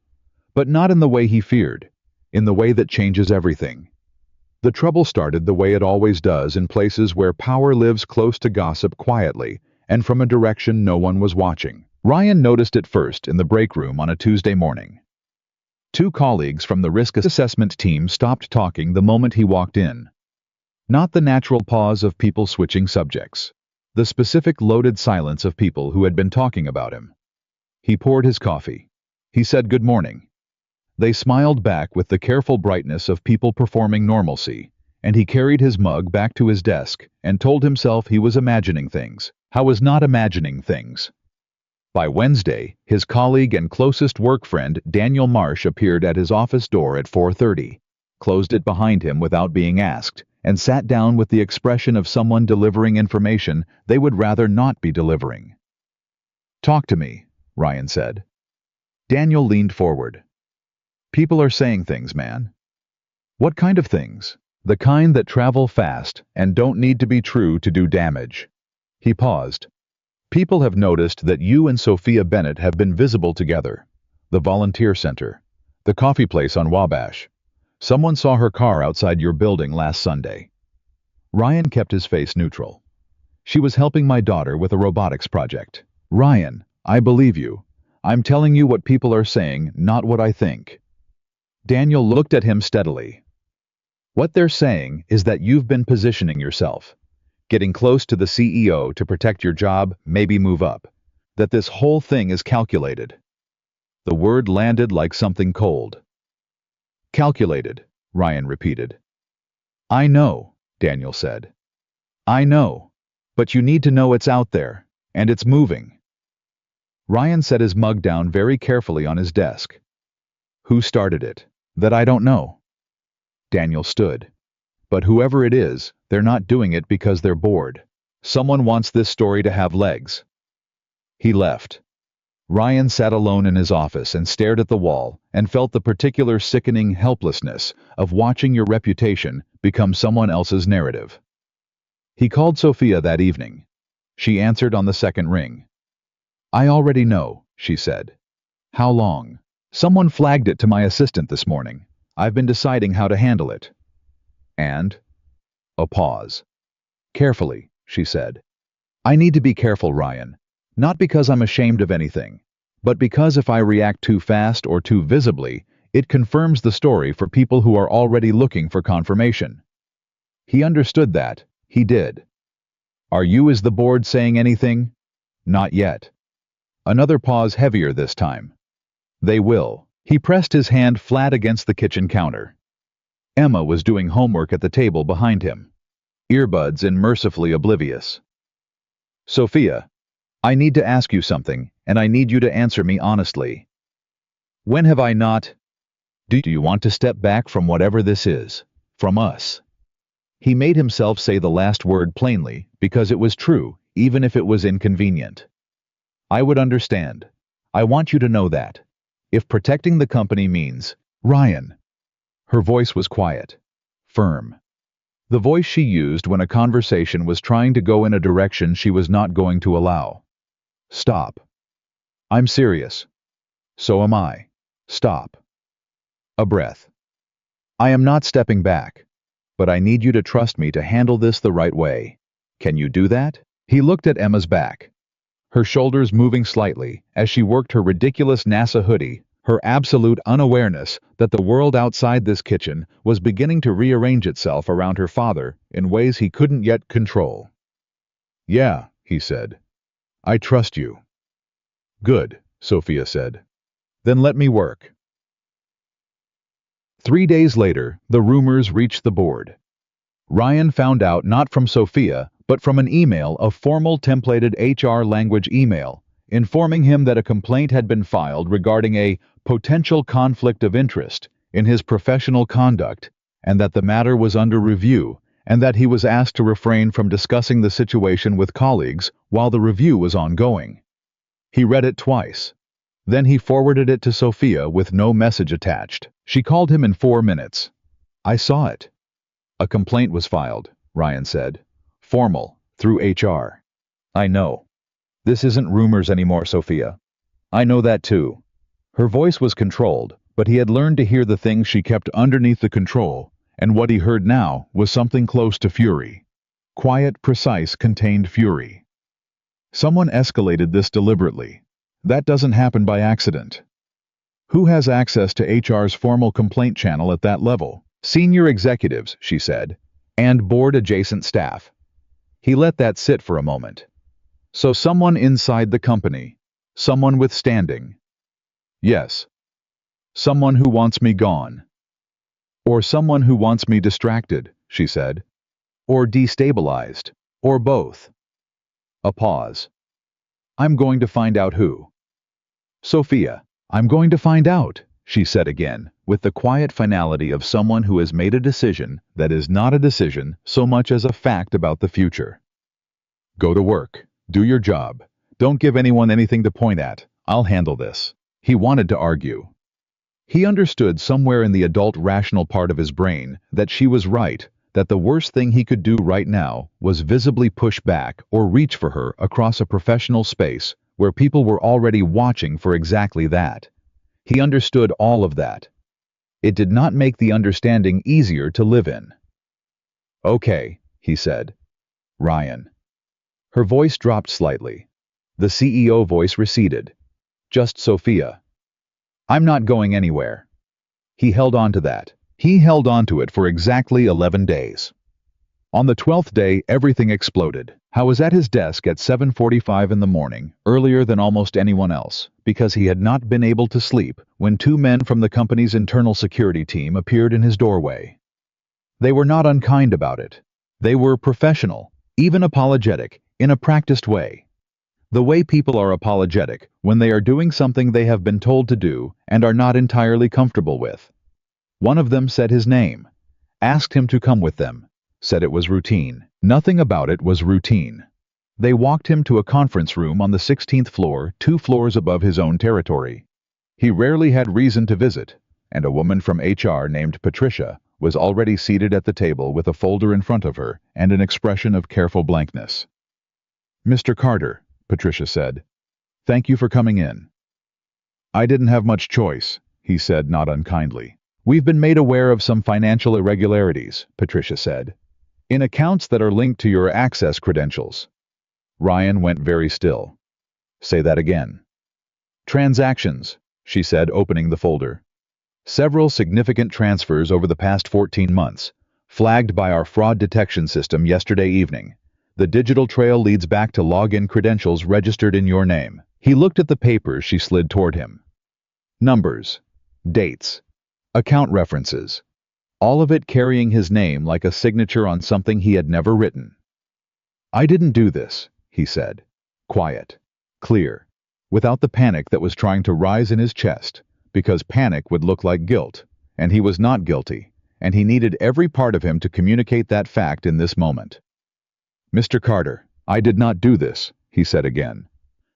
Speaker 1: but not in the way he feared, in the way that changes everything. The trouble started the way it always does in places where power lives close to gossip quietly and from a direction no one was watching. Ryan noticed it first in the break room on a Tuesday morning. Two colleagues from the risk assessment team stopped talking the moment he walked in. Not the natural pause of people switching subjects. The specific loaded silence of people who had been talking about him. He poured his coffee. He said good morning. They smiled back with the careful brightness of people performing normalcy, and he carried his mug back to his desk and told himself he was imagining things. How was not imagining things? By Wednesday, his colleague and closest work friend Daniel Marsh appeared at his office door at 4:30, closed it behind him without being asked, and sat down with the expression of someone delivering information they would rather not be delivering. "Talk to me," Ryan said. Daniel leaned forward. "People are saying things, man." "What kind of things?" "The kind that travel fast and don't need to be true to do damage." He paused. "People have noticed that you and Sophia Bennett have been visible together. The volunteer center. The coffee place on Wabash. Someone saw her car outside your building last Sunday." Ryan kept his face neutral. "She was helping my daughter with a robotics project." "Ryan, I believe you. I'm telling you what people are saying, not what I think." Daniel looked at him steadily. "What they're saying is that you've been positioning yourself, getting close to the CEO to protect your job, maybe move up. That this whole thing is calculated." The word landed like something cold. "Calculated," Ryan repeated. "I know," Daniel said. "I know. But you need to know it's out there, and it's moving." Ryan set his mug down very carefully on his desk. "Who started it?" "That I don't know." Daniel stood. "But whoever it is, they're not doing it because they're bored. Someone wants this story to have legs." He left. Ryan sat alone in his office and stared at the wall and felt the particular sickening helplessness of watching your reputation become someone else's narrative. He called Sophia that evening. She answered on the second ring. I already know, she said. How long? Someone flagged it to my assistant this morning. I've been deciding how to handle it. And? A pause. Carefully, she said. I need to be careful, Ryan. Not because I'm ashamed of anything, but because if I react too fast or too visibly, it confirms the story for people who are already looking for confirmation. He understood that. He did. Are you as the board saying anything? Not yet. Another pause, heavier this time. They will. He pressed his hand flat against the kitchen counter. Emma was doing homework at the table behind him, earbuds in mercifully oblivious. Sophia, I need to ask you something, and I need you to answer me honestly. When have I not? Do you want to step back from whatever this is? From us? He made himself say the last word plainly, because it was true, even if it was inconvenient. I would understand. I want you to know that. If protecting the company means, Ryan. Her voice was quiet, firm. The voice she used when a conversation was trying to go in a direction she was not going to allow. Stop. I'm serious. So am I. Stop. A breath. I am not stepping back, but I need you to trust me to handle this the right way. Can you do that? He looked at Emma's back, her shoulders moving slightly as she worked her ridiculous NASA hoodie, her absolute unawareness that the world outside this kitchen was beginning to rearrange itself around her father in ways he couldn't yet control. Yeah, he said. I trust you. Good, Sophia said. Then let me work. 3 days later, the rumors reached the board. Ryan found out not from Sophia, but from an email, a formal templated HR language email, informing him that a complaint had been filed regarding a potential conflict of interest in his professional conduct, and that the matter was under review, and that he was asked to refrain from discussing the situation with colleagues while the review was ongoing. He read it twice. Then he forwarded it to Sophia with no message attached. She called him in 4 minutes. I saw it. A complaint was filed, Ryan said. Formal, through HR. I know. This isn't rumors anymore, Sophia. I know that too. Her voice was controlled, but he had learned to hear the things she kept underneath the control, and what he heard now was something close to fury. Quiet, precise, contained fury. Someone escalated this deliberately. That doesn't happen by accident. Who has access to HR's formal complaint channel at that level? Senior executives, she said, and board-adjacent staff. He let that sit for a moment. So someone inside the company. Someone with standing. Yes. Someone who wants me gone. Or someone who wants me distracted, she said. Or destabilized. Or both. A pause. I'm going to find out who. Sophia, I'm going to find out, she said again, with the quiet finality of someone who has made a decision that is not a decision so much as a fact about the future. Go to work. Do your job. Don't give anyone anything to point at. I'll handle this. He wanted to argue. He understood somewhere in the adult rational part of his brain that she was right, that the worst thing he could do right now was visibly push back or reach for her across a professional space where people were already watching for exactly that. He understood all of that. It did not make the understanding easier to live in. Okay, he said. Ryan. Her voice dropped slightly. The CEO voice receded. Just Sophia. I'm not going anywhere. He held on to that. He held on to it for exactly 11 days. On the 12th day, everything exploded. He was at his desk at 7:45 in the morning, earlier than almost anyone else, because he had not been able to sleep when 2 men from the company's internal security team appeared in his doorway. They were not unkind about it. They were professional, even apologetic, in a practiced way. The way people are apologetic when they are doing something they have been told to do and are not entirely comfortable with. One of them said his name, asked him to come with them, said it was routine. Nothing about it was routine. They walked him to a conference room on the 16th floor, 2 floors above his own territory. He rarely had reason to visit, and a woman from HR named Patricia was already seated at the table with a folder in front of her and an expression of careful blankness. Mr. Carter, Patricia said. Thank you for coming in. I didn't have much choice, he said not unkindly. We've been made aware of some financial irregularities, Patricia said, in accounts that are linked to your access credentials. Ryan went very still. Say that again. Transactions, she said, opening the folder. Several significant transfers over the past 14 months, flagged by our fraud detection system yesterday evening. The digital trail leads back to login credentials registered in your name. He looked at the papers she slid toward him. Numbers, dates, account references, all of it carrying his name like a signature on something he had never written. I didn't do this, he said. Quiet, clear, without the panic that was trying to rise in his chest, because panic would look like guilt, and he was not guilty, and he needed every part of him to communicate that fact in this moment. Mr. Carter, I did not do this, he said again.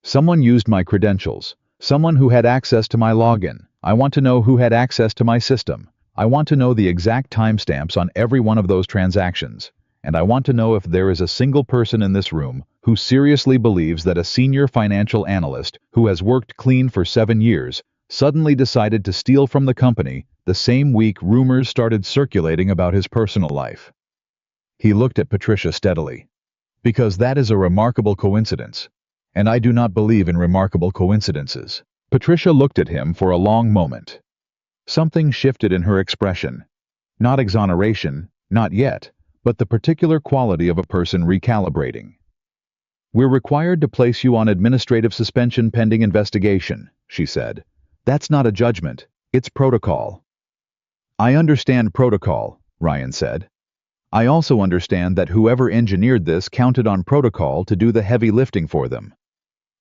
Speaker 1: Someone used my credentials. Someone who had access to my login. I want to know who had access to my system. I want to know the exact timestamps on every one of those transactions. And I want to know if there is a single person in this room who seriously believes that a senior financial analyst who has worked clean for 7 years suddenly decided to steal from the company the same week rumors started circulating about his personal life. He looked at Patricia steadily. Because that is a remarkable coincidence. And I do not believe in remarkable coincidences. Patricia looked at him for a long moment. Something shifted in her expression. Not exoneration, not yet, but the particular quality of a person recalibrating. We're required to place you on administrative suspension pending investigation, she said. That's not a judgment, it's protocol. I understand protocol, Ryan said. I also understand that whoever engineered this counted on protocol to do the heavy lifting for them.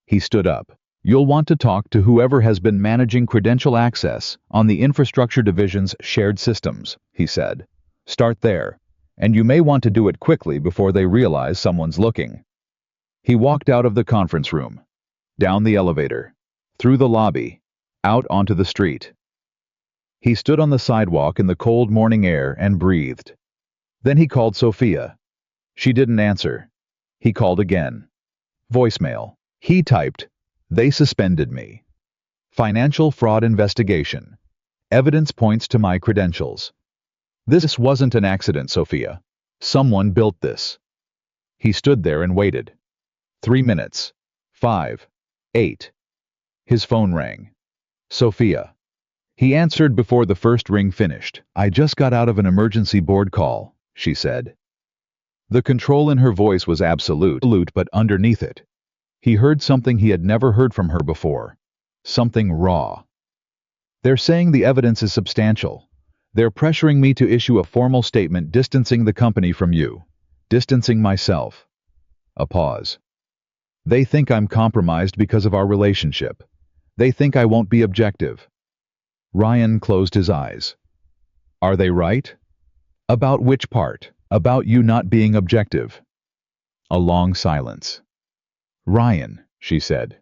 Speaker 1: He stood up. You'll want to talk to whoever has been managing credential access on the infrastructure division's shared systems, he said. Start there, and you may want to do it quickly before they realize someone's looking. He walked out of the conference room, down the elevator, through the lobby, out onto the street. He stood on the sidewalk in the cold morning air and breathed. Then he called Sophia. She didn't answer. He called again. Voicemail. He typed, "They suspended me. Financial fraud investigation. Evidence points to my credentials. This wasn't an accident, Sophia. Someone built this." He stood there and waited. 3 minutes. 5. 8. His phone rang. Sophia. He answered before the first ring finished. I just got out of an emergency board call, she said. The control in her voice was absolute, but underneath it, he heard something he had never heard from her before. Something raw. They're saying the evidence is substantial. They're pressuring me to issue a formal statement distancing the company from you. Distancing myself. A pause. They think I'm compromised because of our relationship. They think I won't be objective. Ryan closed his eyes. Are they right? About which part? About you not being objective. A long silence. Ryan, she said,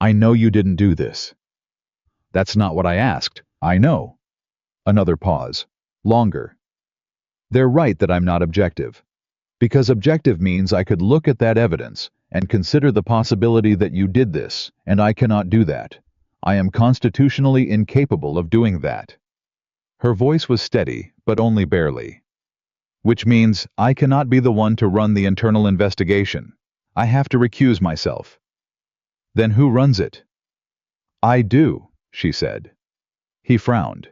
Speaker 1: I know you didn't do this. That's not what I asked. I know. Another pause. Longer. They're right that I'm not objective. Because objective means I could look at that evidence and consider the possibility that you did this, and I cannot do that. I am constitutionally incapable of doing that. Her voice was steady, but only barely. Which means I cannot be the one to run the internal investigation. I have to recuse myself. Then who runs it? I do, she said. He frowned.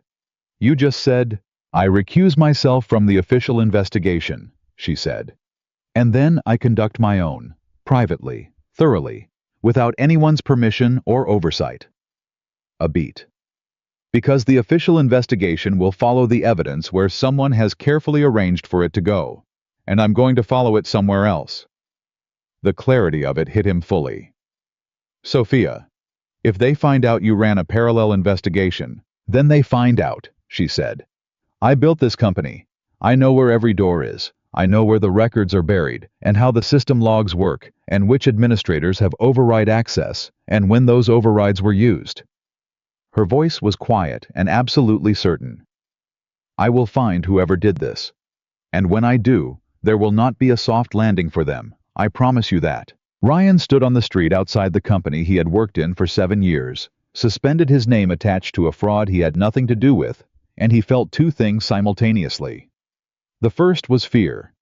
Speaker 1: You just said, I recuse myself from the official investigation, she said. And then I conduct my own, privately, thoroughly, without anyone's permission or oversight. A beat. Because the official investigation will follow the evidence where someone has carefully arranged for it to go, and I'm going to follow it somewhere else. The clarity of it hit him fully. Sophia, if they find out you ran a parallel investigation, then they find out, she said. I built this company. I know where every door is. I know where the records are buried, and how the system logs work, and which administrators have override access, and when those overrides were used. Her voice was quiet and absolutely certain. I will find whoever did this. And when I do, there will not be a soft landing for them. I promise you that. Ryan stood on the street outside the company he had worked in for 7 years, suspended his name attached to a fraud he had nothing to do with, and he felt two things simultaneously. The first was fear.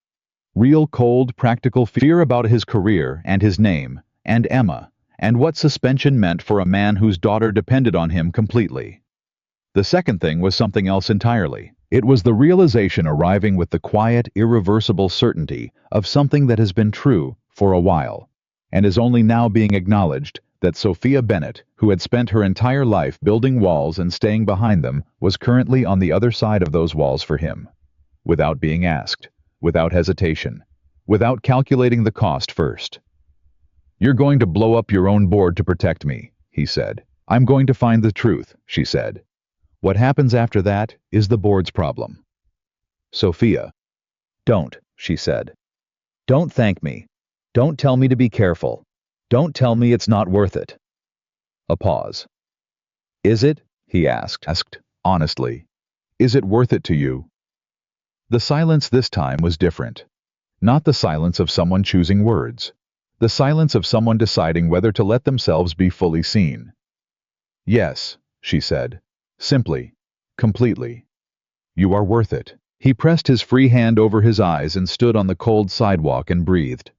Speaker 1: Real cold, practical fear about his career and his name, and Emma, and what suspension meant for a man whose daughter depended on him completely. The second thing was something else entirely. It was the realization arriving with the quiet, irreversible certainty of something that has been true for a while, and is only now being acknowledged, that Sophia Bennett, who had spent her entire life building walls and staying behind them, was currently on the other side of those walls for him. Without being asked, without hesitation, without calculating the cost first. "You're going to blow up your own board to protect me," he said. "I'm going to find the truth," she said. "What happens after that is the board's problem." Sophia. "Don't," she said. "Don't thank me. Don't tell me to be careful. Don't tell me it's not worth it." A pause. "Is it?" he asked, honestly. "Is it worth it to you?" The silence this time was different. Not the silence of someone choosing words. The silence of someone deciding whether to let themselves be fully seen. "Yes," she said. Simply. Completely. "You are worth it." He pressed his free hand over his eyes and stood on the cold sidewalk and breathed.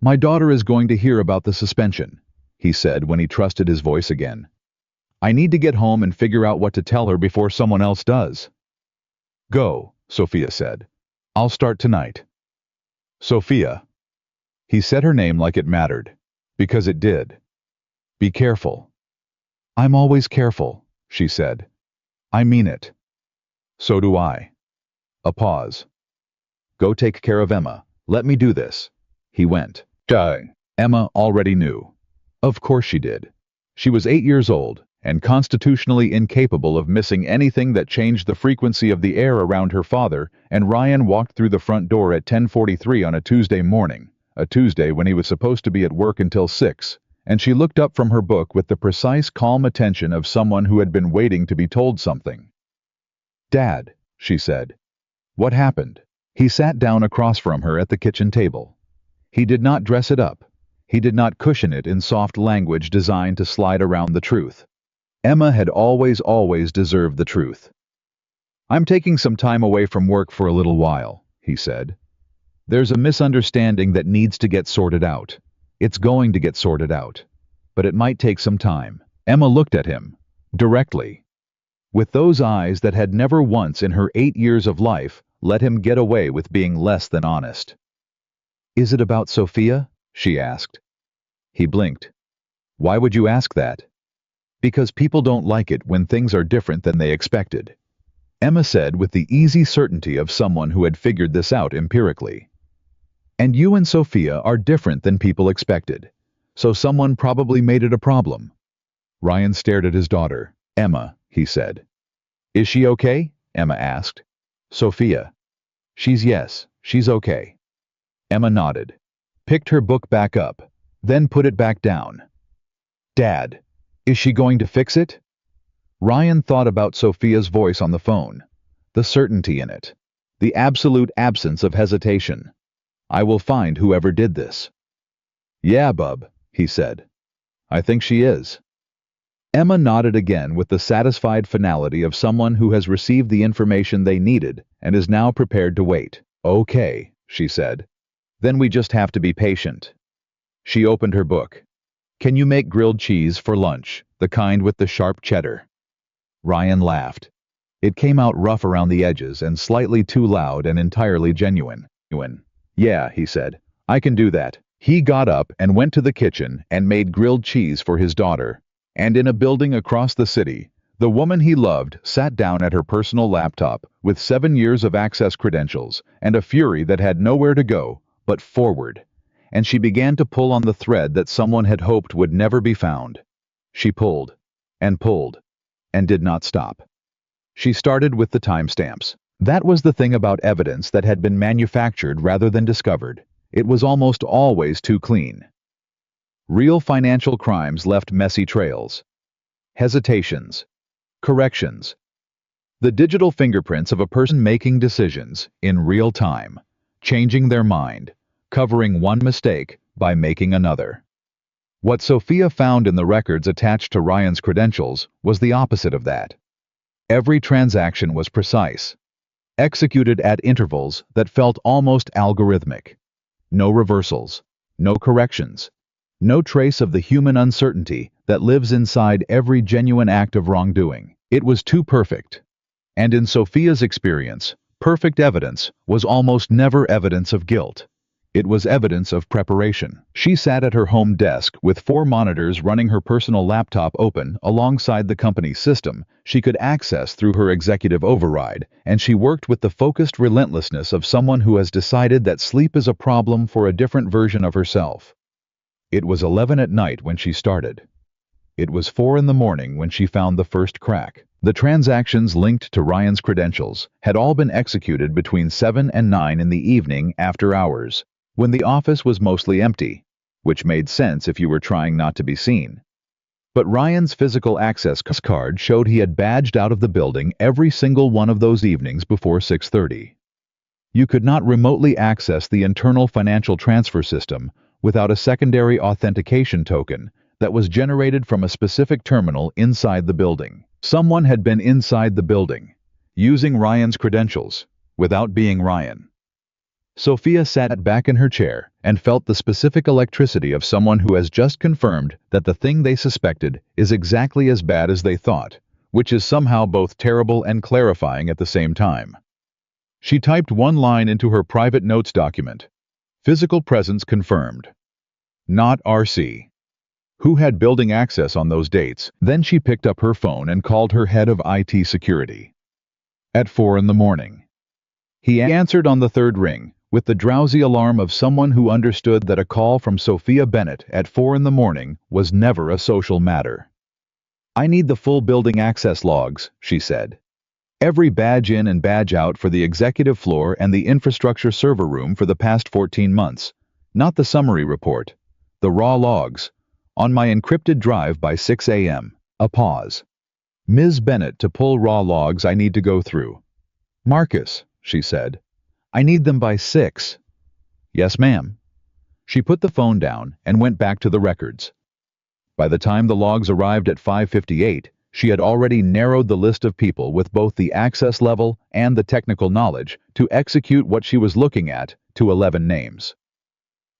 Speaker 1: "My daughter is going to hear about the suspension," he said when he trusted his voice again. "I need to get home and figure out what to tell her before someone else does." "Go," Sophia said. "I'll start tonight." "Sophia." He said her name like it mattered, because it did. "Be careful." "I'm always careful," she said. "I mean it." "So do I." A pause. "Go take care of Emma. Let me do this." He went. Emma already knew. Of course she did. She was 8 years old, and constitutionally incapable of missing anything that changed the frequency of the air around her father, and Ryan walked through the front door at 10:43 on a Tuesday morning, a Tuesday when he was supposed to be at work until 6, and she looked up from her book with the precise, calm attention of someone who had been waiting to be told something. "Dad," she said. "What happened?" He sat down across from her at the kitchen table. He did not dress it up. He did not cushion it in soft language designed to slide around the truth. Emma had always deserved the truth. "I'm taking some time away from work for a little while," he said. "There's a misunderstanding that needs to get sorted out. It's going to get sorted out. But it might take some time." Emma looked at him, directly, with those eyes that had never once in her 8 years of life let him get away with being less than honest. "Is it about Sophia?" she asked. He blinked. "Why would you ask that?" "Because people don't like it when things are different than they expected," Emma said with the easy certainty of someone who had figured this out empirically. "And you and Sophia are different than people expected, so someone probably made it a problem." Ryan stared at his daughter. "Emma," he said. "Is she okay?" Emma asked. "Sophia." Yes, she's okay." Emma nodded, picked her book back up, then put it back down. "Dad, is she going to fix it?" Ryan thought about Sophia's voice on the phone, the certainty in it, the absolute absence of hesitation. "I will find whoever did this." "Yeah, bub," he said. "I think she is." Emma nodded again with the satisfied finality of someone who has received the information they needed and is now prepared to wait. "Okay," she said. "Then we just have to be patient." She opened her book. "Can you make grilled cheese for lunch, the kind with the sharp cheddar?" Ryan laughed. It came out rough around the edges and slightly too loud and entirely genuine. "Yeah," he said. "I can do that." He got up and went to the kitchen and made grilled cheese for his daughter. And in a building across the city, the woman he loved sat down at her personal laptop with 7 years of access credentials and a fury that had nowhere to go but forward, and she began to pull on the thread that someone had hoped would never be found. She pulled, and did not stop. She started with the timestamps. That was the thing about evidence that had been manufactured rather than discovered. It was almost always too clean. Real financial crimes left messy trails. Hesitations. Corrections. The digital fingerprints of a person making decisions in real time, changing their mind, covering one mistake by making another. What Sophia found in the records attached to Ryan's credentials was the opposite of that. Every transaction was precise, executed at intervals that felt almost algorithmic. No reversals, no corrections, no trace of the human uncertainty that lives inside every genuine act of wrongdoing. It was too perfect. And in Sophia's experience, perfect evidence was almost never evidence of guilt. It was evidence of preparation. She sat at her home desk with 4 monitors running her personal laptop open alongside the company's system she could access through her executive override, and she worked with the focused relentlessness of someone who has decided that sleep is a problem for a different version of herself. It was 11 at night when she started. It was 4 in the morning when she found the first crack. The transactions linked to Ryan's credentials had all been executed between 7 and 9 in the evening after hours, when the office was mostly empty, which made sense if you were trying not to be seen. But Ryan's physical access card showed he had badged out of the building every single one of those evenings before 6:30. You could not remotely access the internal financial transfer system without a secondary authentication token that was generated from a specific terminal inside the building. Someone had been inside the building, using Ryan's credentials, without being Ryan. Sophia sat back in her chair and felt the specific electricity of someone who has just confirmed that the thing they suspected is exactly as bad as they thought, which is somehow both terrible and clarifying at the same time. She typed one line into her private notes document. Physical presence confirmed. Not RC. Who had building access on those dates? Then she picked up her phone and called her head of IT security. At 4 in the morning. He answered on the 3rd ring, with the drowsy alarm of someone who understood that a call from Sophia Bennett at 4 in the morning was never a social matter. "I need the full building access logs," she said. "Every badge in and badge out for the executive floor and the infrastructure server room for the past 14 months. Not the summary report. The raw logs. On my encrypted drive by 6 a.m. A pause. "Ms. Bennett, to pull raw logs I need to go through." "Marcus," she said. "I need them by 6. "Yes, ma'am." She put the phone down and went back to the records. By the time the logs arrived at 5:58, she had already narrowed the list of people with both the access level and the technical knowledge to execute what she was looking at to 11 names.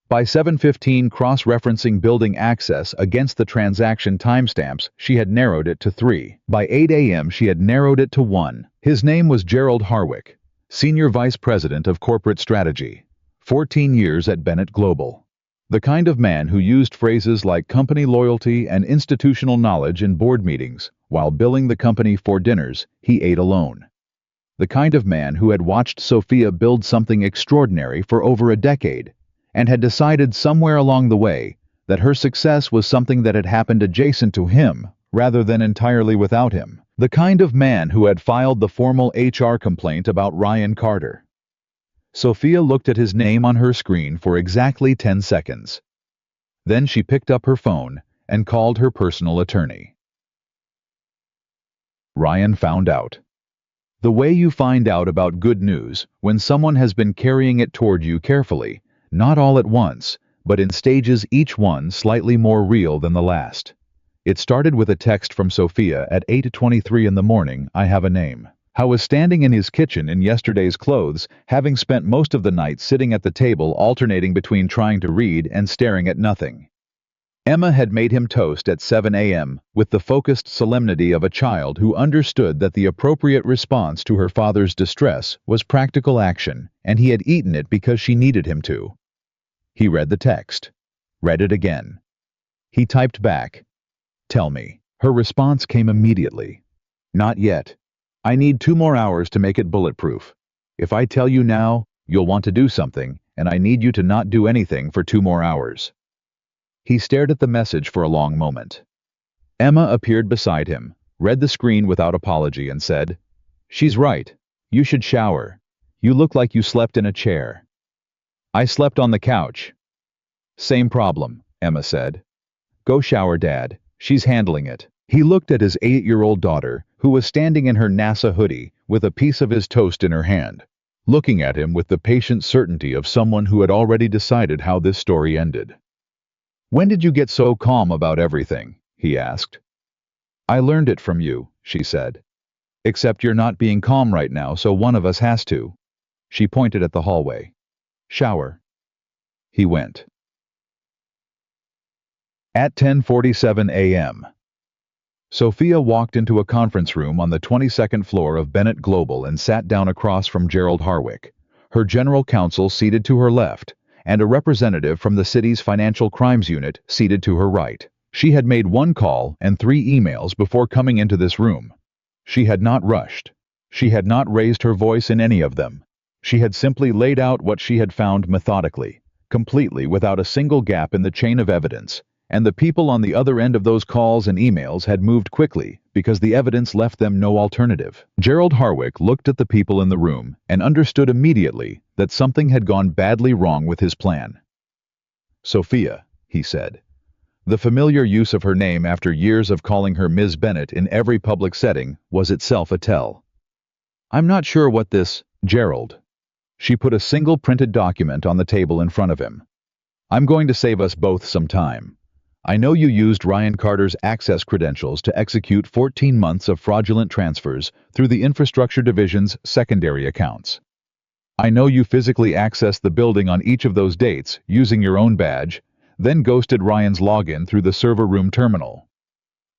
Speaker 1: By 7:15, cross-referencing building access against the transaction timestamps, she had narrowed it to 3. By 8 a.m., she had narrowed it to 1. His name was Gerald Harwick, Senior Vice President of Corporate Strategy, 14 years at Bennett Global. The kind of man who used phrases like company loyalty and institutional knowledge in board meetings while billing the company for dinners he ate alone. The kind of man who had watched Sophia build something extraordinary for over a decade and had decided somewhere along the way that her success was something that had happened adjacent to him rather than entirely without him. The kind of man who had filed the formal HR complaint about Ryan Carter. Sophia looked at his name on her screen for exactly 10 seconds. Then she picked up her phone and called her personal attorney. Ryan found out. The way you find out about good news when someone has been carrying it toward you carefully, not all at once, but in stages, each one slightly more real than the last. It started with a text from Sophia at 8:23 in the morning. "I have a name." Howe was standing in his kitchen in yesterday's clothes, having spent most of the night sitting at the table alternating between trying to read and staring at nothing. Emma had made him toast at 7 a.m. with the focused solemnity of a child who understood that the appropriate response to her father's distress was practical action, and he had eaten it because she needed him to. He read the text. Read it again. He typed back, "Tell me." Her response came immediately. "Not yet. I need 2 more hours to make it bulletproof. If I tell you now, you'll want to do something, and I need you to not do anything for 2 more hours." He stared at the message for a long moment. Emma appeared beside him, read the screen without apology, and said, "She's right. You should shower. You look like you slept in a chair." "I slept on the couch." "Same problem," Emma said. "Go shower, Dad. She's handling it." He looked at his 8-year-old daughter, who was standing in her NASA hoodie with a piece of his toast in her hand, looking at him with the patient certainty of someone who had already decided how this story ended. When did you get so calm about everything? He asked. I learned it from you, she said. Except you're not being calm right now, so one of us has to. She pointed at the hallway. Shower. He went. At 10:47 a.m. Sophia walked into a conference room on the 22nd floor of Bennett Global and sat down across from Gerald Harwick, her general counsel seated to her left, and a representative from the city's financial crimes unit seated to her right. She had made one call and 3 emails before coming into this room. She had not rushed. She had not raised her voice in any of them. She had simply laid out what she had found methodically, completely without a single gap in the chain of evidence, and the people on the other end of those calls and emails had moved quickly because the evidence left them no alternative. Gerald Harwick looked at the people in the room and understood immediately that something had gone badly wrong with his plan. Sophia, he said. The familiar use of her name after years of calling her Ms. Bennett in every public setting was itself a tell. I'm not sure what this, Gerald. She put a single printed document on the table in front of him. I'm going to save us both some time. I know you used Ryan Carter's access credentials to execute 14 months of fraudulent transfers through the Infrastructure Division's secondary accounts. I know you physically accessed the building on each of those dates using your own badge, then ghosted Ryan's login through the server room terminal.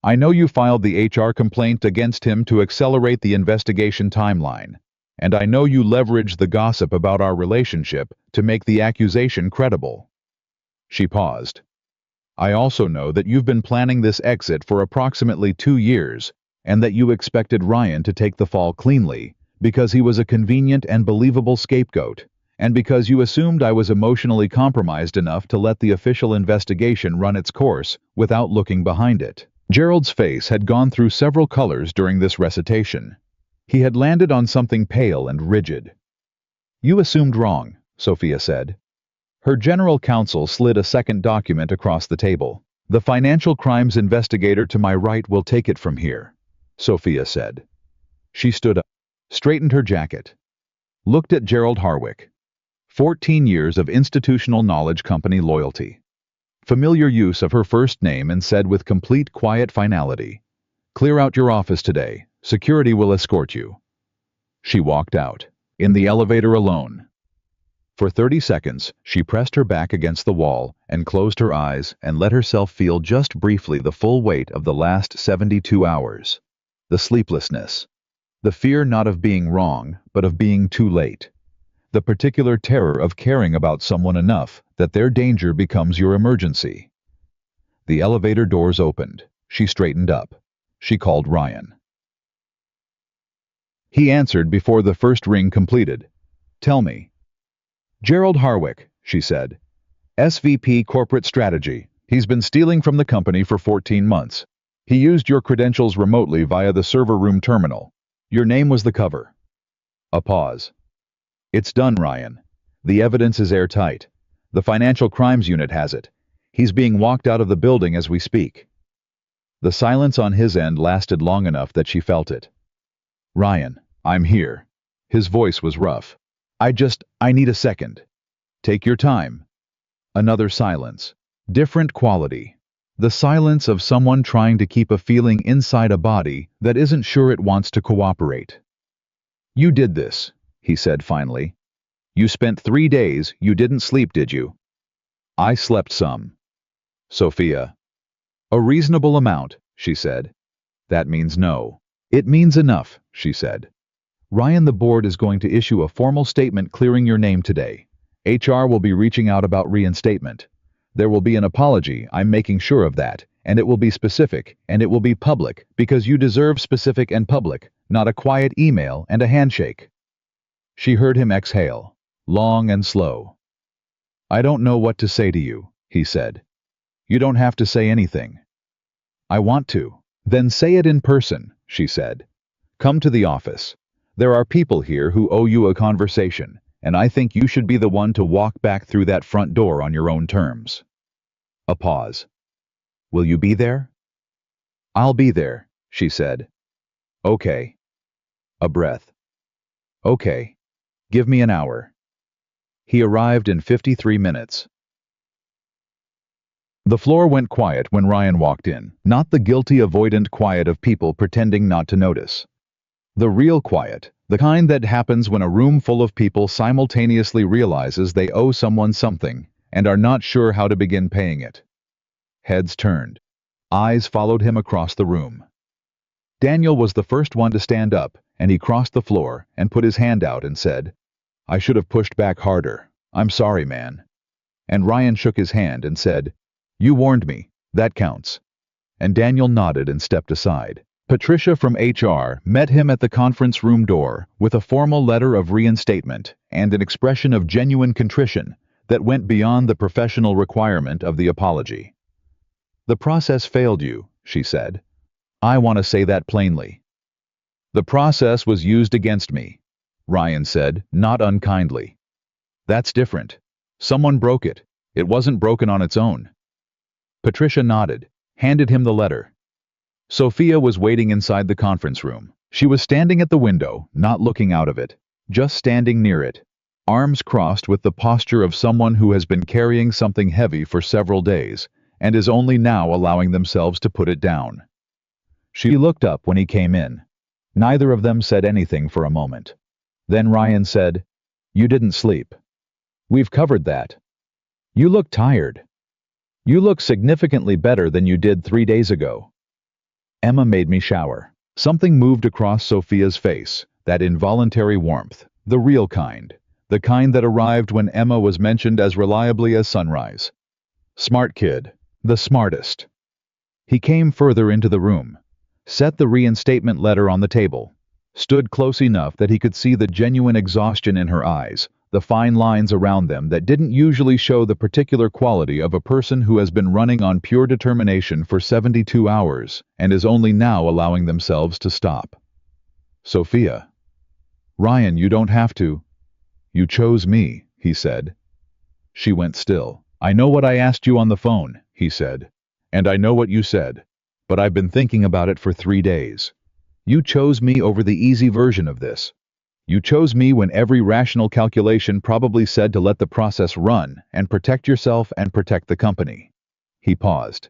Speaker 1: I know you filed the HR complaint against him to accelerate the investigation timeline, and I know you leveraged the gossip about our relationship to make the accusation credible. She paused. I also know that you've been planning this exit for approximately 2 years, and that you expected Ryan to take the fall cleanly, because he was a convenient and believable scapegoat, and because you assumed I was emotionally compromised enough to let the official investigation run its course without looking behind it. Gerald's face had gone through several colors during this recitation. He had landed on something pale and rigid. You assumed wrong, Sophia said. Her general counsel slid a second document across the table. The financial crimes investigator to my right will take it from here, Sophia said. She stood up, straightened her jacket, looked at Gerald Harwick. 14 years of institutional knowledge company loyalty. Familiar use of her first name and said with complete quiet finality, Clear out your office today. Security will escort you. She walked out, in the elevator alone. For 30 seconds, she pressed her back against the wall and closed her eyes and let herself feel just briefly the full weight of the last 72 hours. The sleeplessness. The fear not of being wrong, but of being too late. The particular terror of caring about someone enough that their danger becomes your emergency. The elevator doors opened. She straightened up. She called Ryan. He answered before the first ring completed. Tell me. Gerald Harwick, she said. SVP Corporate Strategy. He's been stealing from the company for 14 months. He used your credentials remotely via the server room terminal. Your name was the cover. A pause. It's done, Ryan. The evidence is airtight. The Financial Crimes Unit has it. He's being walked out of the building as we speak. The silence on his end lasted long enough that she felt it. Ryan, I'm here. His voice was rough. I need a second. Take your time. Another silence. Different quality. The silence of someone trying to keep a feeling inside a body that isn't sure it wants to cooperate. You did this, he said finally. You spent 3 days, you didn't sleep, did you? I slept some. Sophia. A reasonable amount, she said. That means no. It means enough, she said. Ryan, the board is going to issue a formal statement clearing your name today. HR will be reaching out about reinstatement. There will be an apology, I'm making sure of that, and it will be specific, and it will be public, because you deserve specific and public, not a quiet email and a handshake. She heard him exhale, long and slow. I don't know what to say to you, he said. You don't have to say anything. I want to. Then say it in person, she said. Come to the office. There are people here who owe you a conversation, and I think you should be the one to walk back through that front door on your own terms. A pause. Will you be there? I'll be there, she said. Okay. A breath. Okay. Give me an hour. He arrived in 53 minutes. The floor went quiet when Ryan walked in, not the guilty avoidant quiet of people pretending not to notice. The real quiet, the kind that happens when a room full of people simultaneously realizes they owe someone something and are not sure how to begin paying it. Heads turned. Eyes followed him across the room. Daniel was the first one to stand up, and he crossed the floor and put his hand out and said, "I should have pushed back harder. I'm sorry, man." And Ryan shook his hand and said, "You warned me. That counts." And Daniel nodded and stepped aside. Patricia from HR met him at the conference room door with a formal letter of reinstatement and an expression of genuine contrition that went beyond the professional requirement of the apology. "The process failed you," she said. "I want to say that plainly." "The process was used against me," Ryan said, not unkindly. "That's different. Someone broke it. It wasn't broken on its own." Patricia nodded, handed him the letter. Sophia was waiting inside the conference room. She was standing at the window, not looking out of it, just standing near it, arms crossed with the posture of someone who has been carrying something heavy for several days and is only now allowing themselves to put it down. She looked up when he came in. Neither of them said anything for a moment. Then Ryan said, "You didn't sleep. We've covered that. You look tired. You look significantly better than you did 3 days ago." Emma made me shower. Something moved across Sophia's face, that involuntary warmth, the real kind, the kind that arrived when Emma was mentioned as reliably as sunrise. Smart kid, the smartest. He came further into the room, set the reinstatement letter on the table, stood close enough that he could see the genuine exhaustion in her eyes, the fine lines around them that didn't usually show the particular quality of a person who has been running on pure determination for 72 hours and is only now allowing themselves to stop. "Sophia." "Ryan, you don't have to." "You chose me," he said. She went still. "I know what I asked you on the phone," he said. "And I know what you said. But I've been thinking about it for 3 days. You chose me over the easy version of this. You chose me when every rational calculation probably said to let the process run and protect yourself and protect the company." He paused.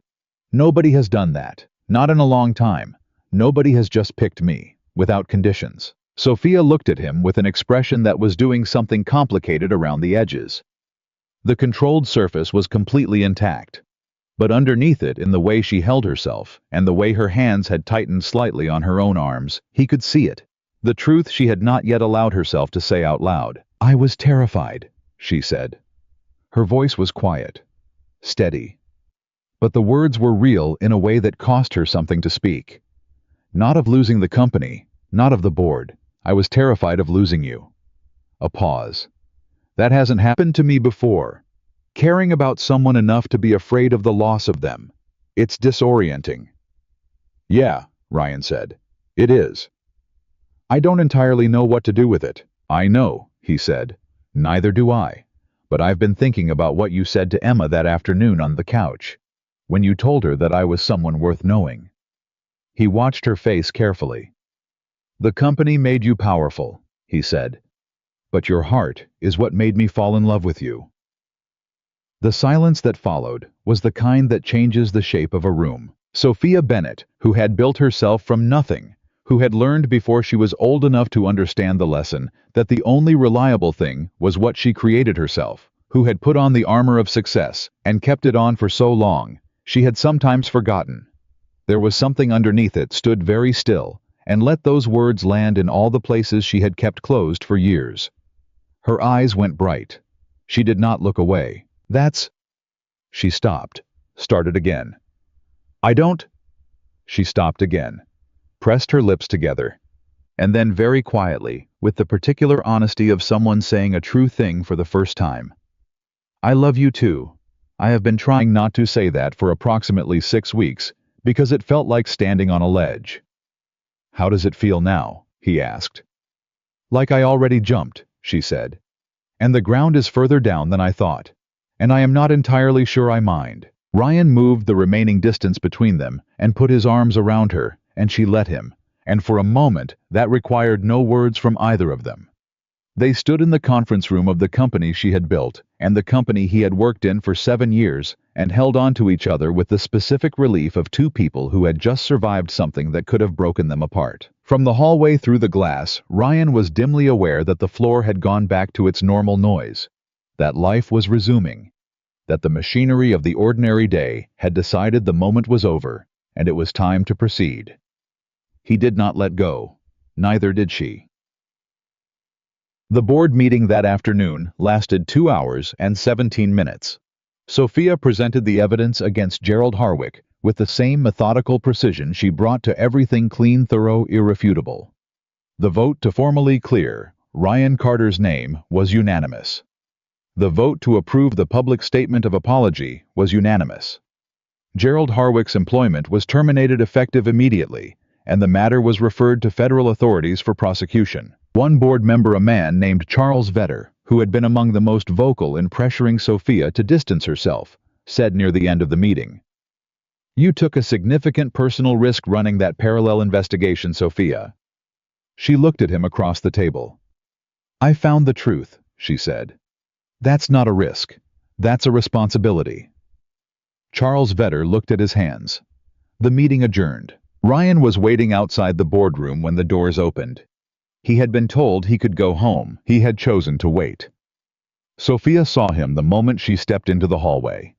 Speaker 1: "Nobody has done that. Not in a long time. Nobody has just picked me, without conditions." Sophia looked at him with an expression that was doing something complicated around the edges. The controlled surface was completely intact. But underneath it, in the way she held herself, and the way her hands had tightened slightly on her own arms, he could see it. The truth she had not yet allowed herself to say out loud. "I was terrified," she said. Her voice was quiet, steady. But the words were real in a way that cost her something to speak. "Not of losing the company, not of the board. I was terrified of losing you." A pause. "That hasn't happened to me before. Caring about someone enough to be afraid of the loss of them. It's disorienting." "Yeah," Ryan said. "It is. I don't entirely know what to do with it." "I know," he said. "Neither do I. But I've been thinking about what you said to Emma that afternoon on the couch, when you told her that I was someone worth knowing." He watched her face carefully. "The company made you powerful," he said. "But your heart is what made me fall in love with you." The silence that followed was the kind that changes the shape of a room. Sophia Bennett, who had built herself from nothing, who had learned before she was old enough to understand the lesson that the only reliable thing was what she created herself, who had put on the armor of success and kept it on for so long, she had sometimes forgotten. There was something underneath it stood very still and let those words land in all the places she had kept closed for years. Her eyes went bright. She did not look away. "That's..." She stopped, started again. "I don't..." She stopped again, pressed her lips together, and then very quietly, with the particular honesty of someone saying a true thing for the first time. "I love you too. I have been trying not to say that for approximately 6 weeks, because it felt like standing on a ledge." "How does it feel now?" he asked. "Like I already jumped," she said. "And the ground is further down than I thought. And I am not entirely sure I mind." Ryan moved the remaining distance between them and put his arms around her, and she let him, and for a moment that required no words from either of them. They stood in the conference room of the company she had built, and the company he had worked in for 7 years, and held on to each other with the specific relief of two people who had just survived something that could have broken them apart. From the hallway through the glass, Ryan was dimly aware that the floor had gone back to its normal noise, that life was resuming, that the machinery of the ordinary day had decided the moment was over, and it was time to proceed. He did not let go. Neither did she. The board meeting that afternoon lasted 2 hours and 17 minutes. Sophia presented the evidence against Gerald Harwick with the same methodical precision she brought to everything clean, thorough, irrefutable. The vote to formally clear Ryan Carter's name was unanimous. The vote to approve the public statement of apology was unanimous. Gerald Harwick's employment was terminated effective immediately, and the matter was referred to federal authorities for prosecution. One board member, a man named Charles Vetter, who had been among the most vocal in pressuring Sophia to distance herself, said near the end of the meeting, "You took a significant personal risk running that parallel investigation, Sophia." She looked at him across the table. "I found the truth," she said. "That's not a risk. That's a responsibility." Charles Vetter looked at his hands. The meeting adjourned. Ryan was waiting outside the boardroom when the doors opened. He had been told he could go home. He had chosen to wait. Sophia saw him the moment she stepped into the hallway.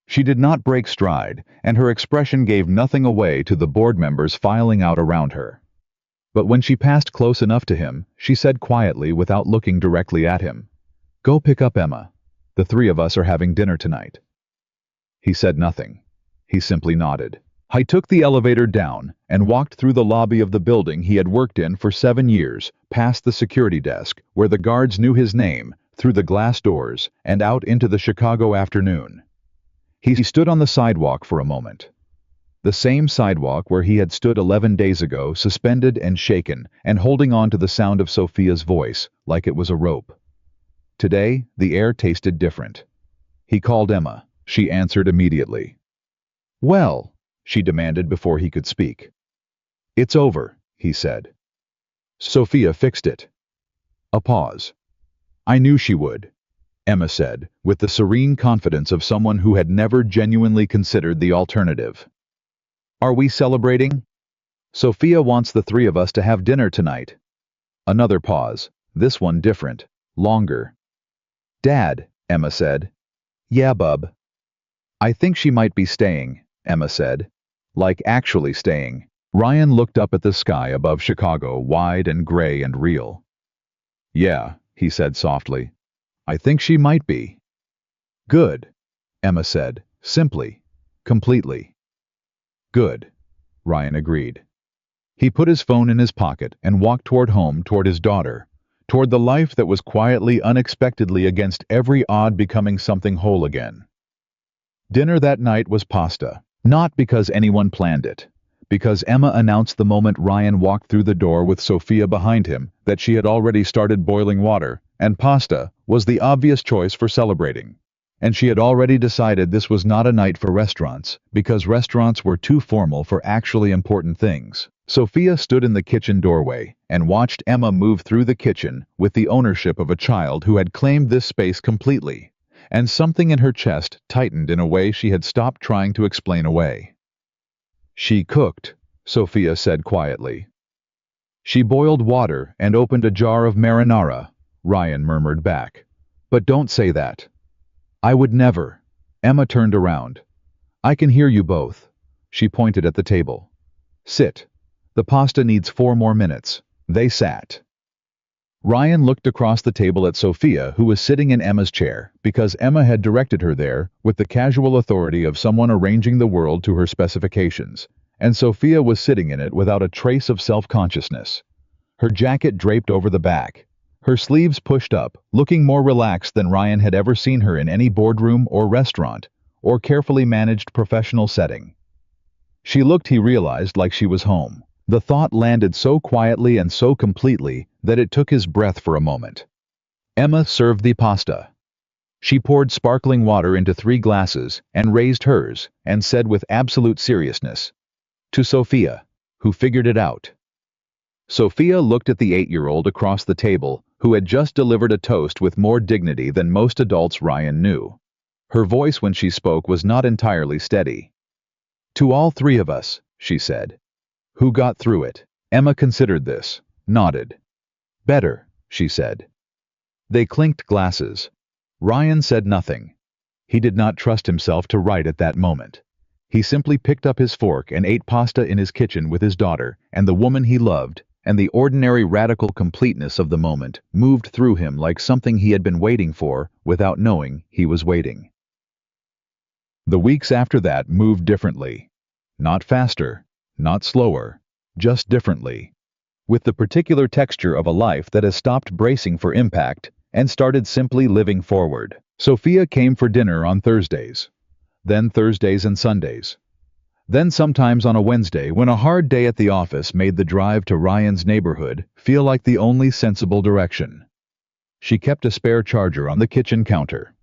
Speaker 1: She did not break stride, and her expression gave nothing away to the board members filing out around her. But when she passed close enough to him, she said quietly, without looking directly at him, "Go pick up Emma. The three of us are having dinner tonight." He said nothing. He simply nodded. I took the elevator down and walked through the lobby of the building he had worked in for 7 years, past the security desk, where the guards knew his name, through the glass doors, and out into the Chicago afternoon. He stood on the sidewalk for a moment. The same sidewalk where he had stood 11 days ago, suspended and shaken, and holding on to the sound of Sophia's voice, like it was a rope. Today, the air tasted different. He called Emma. She answered immediately. "Well?" she demanded before he could speak. "It's over," he said. Sophia fixed it. A pause. "I knew she would," Emma said, with the serene confidence of someone who had never genuinely considered the alternative. "Are we celebrating?" "Sophia wants the three of us to have dinner tonight." Another pause, this one different, longer. "Dad," Emma said. "Yeah, bub." "I think she might be staying," Emma said. "Like actually staying." Ryan looked up at the sky above Chicago, wide and gray and real. "Yeah," he said softly. "I think she might be." "Good," Emma said, simply, completely. "Good," Ryan agreed. He put his phone in his pocket and walked toward home, toward his daughter, toward the life that was quietly, unexpectedly, against every odd, becoming something whole again. Dinner that night was pasta. Not because anyone planned it, because Emma announced the moment Ryan walked through the door with Sophia behind him that she had already started boiling water, and pasta was the obvious choice for celebrating. And she had already decided this was not a night for restaurants, because restaurants were too formal for actually important things. Sophia stood in the kitchen doorway and watched Emma move through the kitchen with the ownership of a child who had claimed this space completely. And something in her chest tightened in a way she had stopped trying to explain away. "She cooked," Sophia said quietly. "She boiled water and opened a jar of marinara," Ryan murmured back. "But don't say that." "I would never." Emma turned around. "I can hear you both." She pointed at the table. "Sit. The pasta needs 4 more minutes." They sat. Ryan looked across the table at Sophia, who was sitting in Emma's chair, because Emma had directed her there with the casual authority of someone arranging the world to her specifications, and Sophia was sitting in it without a trace of self-consciousness. Her jacket draped over the back, her sleeves pushed up, looking more relaxed than Ryan had ever seen her in any boardroom or restaurant or carefully managed professional setting. She looked, he realized, like she was home. The thought landed so quietly and so completely that it took his breath for a moment. Emma served the pasta. She poured sparkling water into 3 glasses and raised hers and said with absolute seriousness, "To Sophia, who figured it out." Sophia looked at the 8-year-old across the table, who had just delivered a toast with more dignity than most adults Ryan knew. Her voice when she spoke was not entirely steady. "To all three of us," she said. "Who got through it?" Emma considered this, nodded. "Better," she said. They clinked glasses. Ryan said nothing. He did not trust himself to write at that moment. He simply picked up his fork and ate pasta in his kitchen with his daughter and the woman he loved, and the ordinary radical completeness of the moment moved through him like something he had been waiting for without knowing he was waiting. The weeks after that moved differently. Not faster, not slower, just differently. With the particular texture of a life that has stopped bracing for impact and started simply living forward. Sophia came for dinner on Thursdays, then Thursdays and Sundays, then sometimes on a Wednesday when a hard day at the office made the drive to Ryan's neighborhood feel like the only sensible direction. She kept a spare charger on the kitchen counter.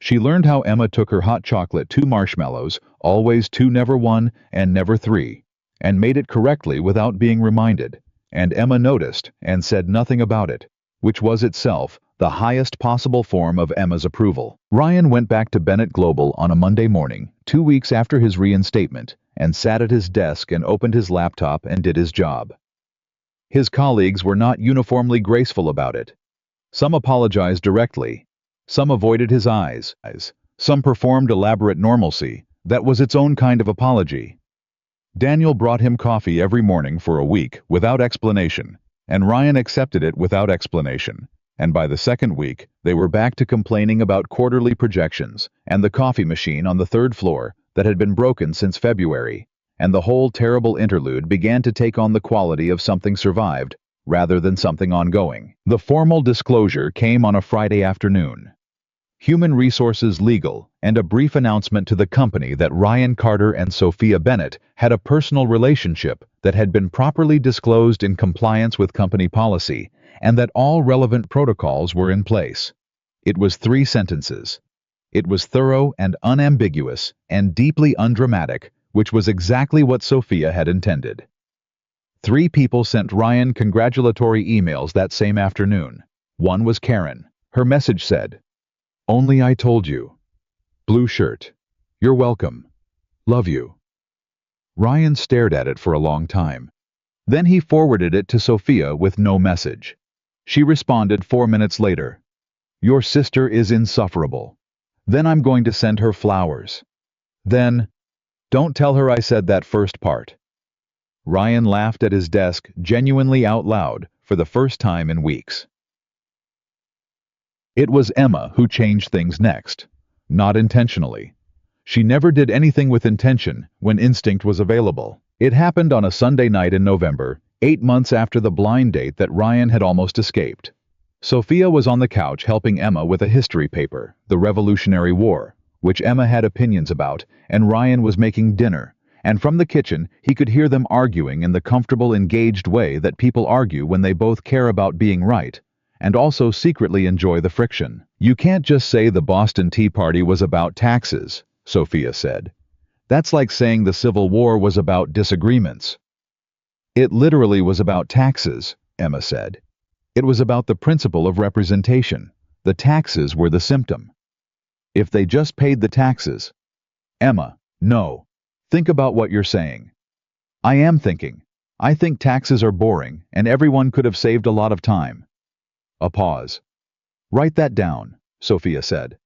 Speaker 1: She learned how Emma took her hot chocolate 2 marshmallows, always 2, never 1, and never 3, and made it correctly without being reminded, and Emma noticed and said nothing about it, which was itself the highest possible form of Emma's approval. Ryan went back to Bennett Global on a Monday morning, 2 weeks after his reinstatement, and sat at his desk and opened his laptop and did his job. His colleagues were not uniformly graceful about it. Some apologized directly. Some avoided his eyes. Some performed elaborate normalcy. That was its own kind of apology. Daniel brought him coffee every morning for a week without explanation, and Ryan accepted it without explanation. And by the second week, they were back to complaining about quarterly projections and the coffee machine on the 3rd floor that had been broken since February, and the whole terrible interlude began to take on the quality of something survived rather than something ongoing. The formal disclosure came on a Friday afternoon. Human Resources Legal, and a brief announcement to the company that Ryan Carter and Sophia Bennett had a personal relationship that had been properly disclosed in compliance with company policy, and that all relevant protocols were in place. It was 3 sentences. It was thorough and unambiguous and deeply undramatic, which was exactly what Sophia had intended. 3 people sent Ryan congratulatory emails that same afternoon. One was Karen. Her message said, "Only I told you. Blue shirt. You're welcome. Love you." Ryan stared at it for a long time. Then he forwarded it to Sophia with no message. She responded 4 minutes later. "Your sister is insufferable. Then I'm going to send her flowers. Then, don't tell her I said that first part." Ryan laughed at his desk genuinely out loud for the first time in weeks. It was Emma who changed things next. Not intentionally. She never did anything with intention when instinct was available. It happened on a Sunday night in November, 8 months after the blind date that Ryan had almost escaped. Sophia was on the couch helping Emma with a history paper, The Revolutionary War, which Emma had opinions about, and Ryan was making dinner, and from the kitchen he could hear them arguing in the comfortable, engaged way that people argue when they both care about being right, and also secretly enjoy the friction. "You can't just say the Boston Tea Party was about taxes," Sophia said. "That's like saying the Civil War was about disagreements." "It literally was about taxes," Emma said. "It was about the principle of representation. The taxes were the symptom. If they just paid the taxes." "Emma, no. Think about what you're saying." "I am thinking. I think taxes are boring, and everyone could have saved a lot of time." A pause. "Write that down," Sophia said.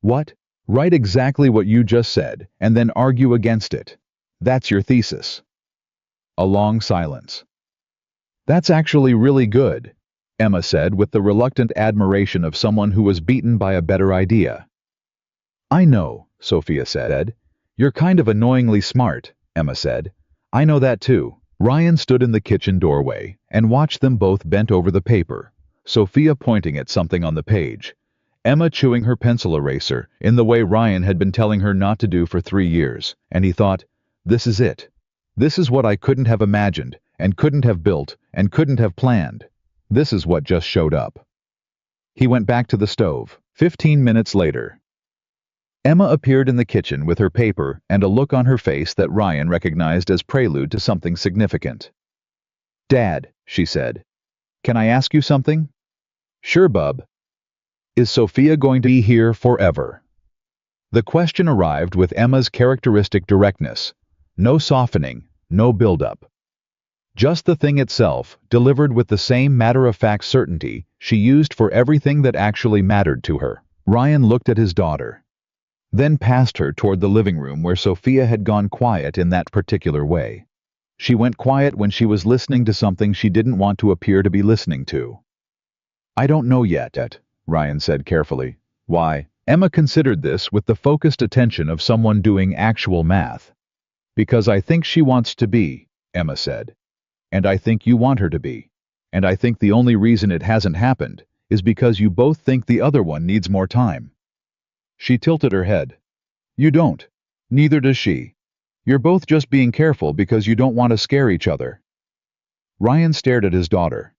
Speaker 1: "What?" "Write exactly what you just said, and then argue against it. That's your thesis." A long silence. "That's actually really good," Emma said with the reluctant admiration of someone who was beaten by a better idea. "I know," Sophia said. "You're kind of annoyingly smart," Emma said. "I know that too." Ryan stood in the kitchen doorway and watched them both bent over the paper, Sophia pointing at something on the page, Emma chewing her pencil eraser in the way Ryan had been telling her not to do for 3 years, and he thought, "This is it. This is what I couldn't have imagined, and couldn't have built, and couldn't have planned. This is what just showed up." He went back to the stove. 15 minutes later. Emma appeared in the kitchen with her paper and a look on her face that Ryan recognized as prelude to something significant. "Dad," she said, "can I ask you something?" Sure, bub. Is Sophia going to be here forever? The question arrived with Emma's characteristic directness. No softening, no build-up. Just the thing itself, delivered with the same matter-of-fact certainty she used for everything that actually mattered to her. Ryan looked at his daughter, then passed her toward the living room where Sophia had gone quiet in that particular way. She went quiet when she was listening to something she didn't want to appear to be listening to. I don't know yet, Ryan said carefully. Why? Emma considered this with the focused attention of someone doing actual math. Because I think she wants to be, Emma said. And I think you want her to be. And I think the only reason it hasn't happened is because you both think the other one needs more time. She tilted her head. You don't. Neither does she. You're both just being careful because you don't want to scare each other. Ryan stared at his daughter.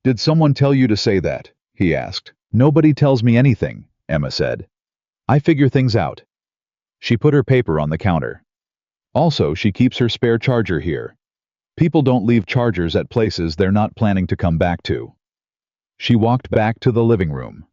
Speaker 1: Did someone tell you to say that? He asked. Nobody tells me anything, Emma said. I figure things out. She put her paper on the counter. Also, she keeps her spare charger here. People don't leave chargers at places they're not planning to come back to. She walked back to the living room.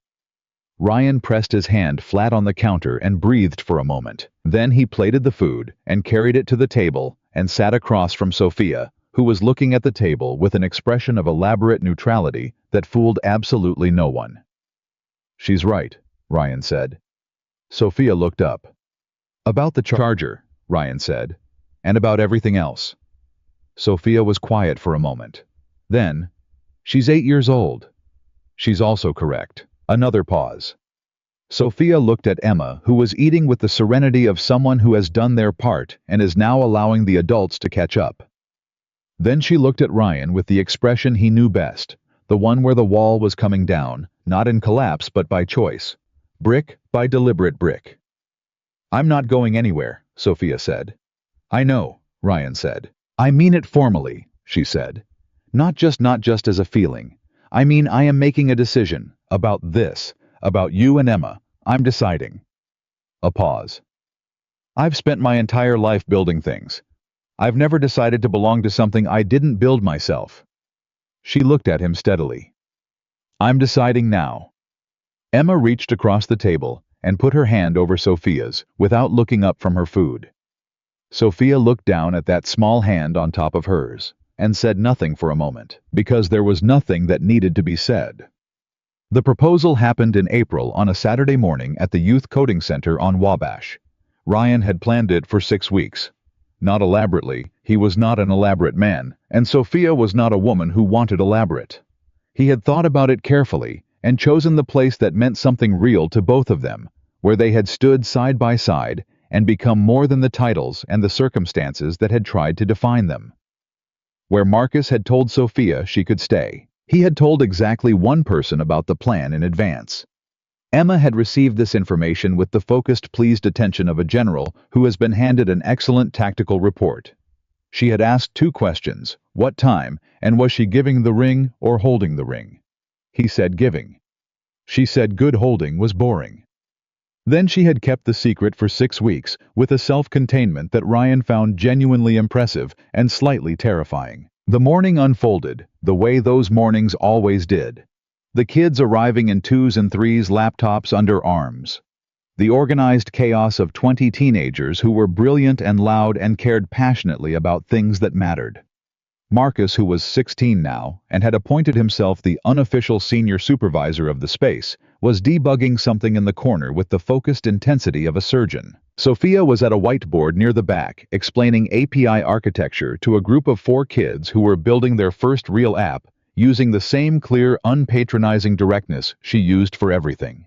Speaker 1: Ryan pressed his hand flat on the counter and breathed for a moment. Then he plated the food and carried it to the table and sat across from Sophia, who was looking at the table with an expression of elaborate neutrality that fooled absolutely no one. She's right, Ryan said. Sophia looked up. About the charger, Ryan said, and about everything else. Sophia was quiet for a moment. Then, she's 8 years old. She's also correct. Another pause. Sophia looked at Emma, who was eating with the serenity of someone who has done their part and is now allowing the adults to catch up. Then she looked at Ryan with the expression he knew best, the one where the wall was coming down, not in collapse but by choice. Brick by deliberate brick. I'm not going anywhere, Sophia said. I know, Ryan said. I mean it formally, she said. Not just as a feeling. I mean I am making a decision. About this, about you and Emma, I'm deciding. A pause. I've spent my entire life building things. I've never decided to belong to something I didn't build myself. She looked at him steadily. I'm deciding now. Emma reached across the table and put her hand over Sophia's without looking up from her food. Sophia looked down at that small hand on top of hers and said nothing for a moment, because there was nothing that needed to be said. The proposal happened in April on a Saturday morning at the Youth Coding Center on Wabash. Ryan had planned it for 6 weeks. Not elaborately, he was not an elaborate man, and Sophia was not a woman who wanted elaborate. He had thought about it carefully and chosen the place that meant something real to both of them, where they had stood side by side and become more than the titles and the circumstances that had tried to define them. Where Marcus had told Sophia she could stay. He had told exactly one person about the plan in advance. Emma had received this information with the focused, pleased attention of a general who has been handed an excellent tactical report. She had asked 2 questions, what time, and was she giving the ring or holding the ring? He said giving. She said good holding was boring. Then she had kept the secret for 6 weeks with a self-containment that Ryan found genuinely impressive and slightly terrifying. The morning unfolded, the way those mornings always did. The kids arriving in 2s and 3s, laptops under arms. The organized chaos of 20 teenagers who were brilliant and loud and cared passionately about things that mattered. Marcus, who was 16 now and had appointed himself the unofficial senior supervisor of the space, was debugging something in the corner with the focused intensity of a surgeon. Sophia was at a whiteboard near the back, explaining API architecture to a group of 4 kids who were building their first real app, using the same clear, unpatronizing directness she used for everything.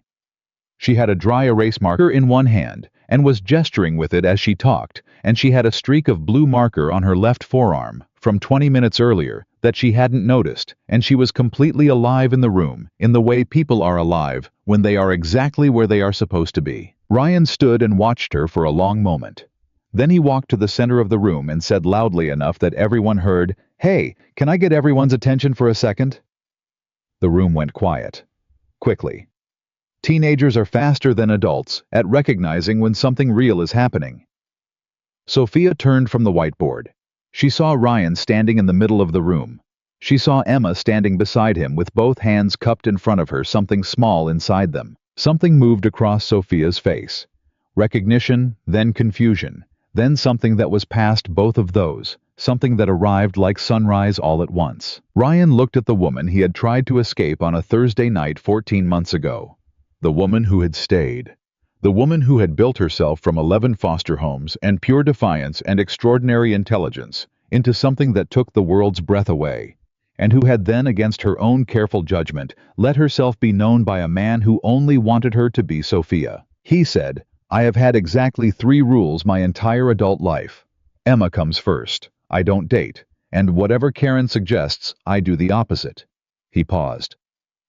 Speaker 1: She had a dry erase marker in one hand and was gesturing with it as she talked, and she had a streak of blue marker on her left forearm from 20 minutes earlier that she hadn't noticed, and she was completely alive in the room, in the way people are alive when they are exactly where they are supposed to be. Ryan stood and watched her for a long moment. Then he walked to the center of the room and said loudly enough that everyone heard, "Hey, can I get everyone's attention for a second?" The room went quiet. Quickly. Teenagers are faster than adults at recognizing when something real is happening. Sophia turned from the whiteboard. She saw Ryan standing in the middle of the room, She saw Emma standing beside him with both hands cupped in front of her, something small inside them. Something moved across Sophia's face. Recognition, then confusion, then something that was past both of those, something that arrived like sunrise all at once. Ryan looked at the woman he had tried to escape on a Thursday night 14 months ago. The woman who had stayed. The woman who had built herself from 11 foster homes and pure defiance and extraordinary intelligence into something that took the world's breath away, and who had then, against her own careful judgment, let herself be known by a man who only wanted her to be Sophia. He said, "I have had exactly 3 rules my entire adult life. Emma comes first. I don't date. And whatever Karen suggests, I do the opposite." He paused.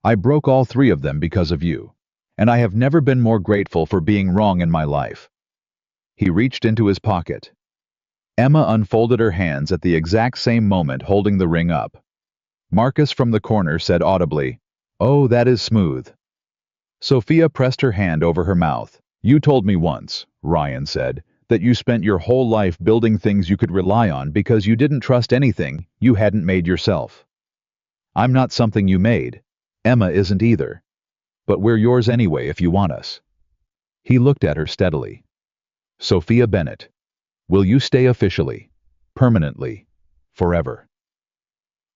Speaker 1: "I broke all 3 of them because of you. And I have never been more grateful for being wrong in my life." He reached into his pocket. Emma unfolded her hands at the exact same moment, holding the ring up. Marcus from the corner said audibly, "Oh, that is smooth." Sophia pressed her hand over her mouth. "You told me once," Ryan said, "that you spent your whole life building things you could rely on because you didn't trust anything you hadn't made yourself. I'm not something you made. Emma isn't either. But we're yours anyway if you want us." He looked at her steadily. "Sophia Bennett, will you stay officially, permanently, forever?"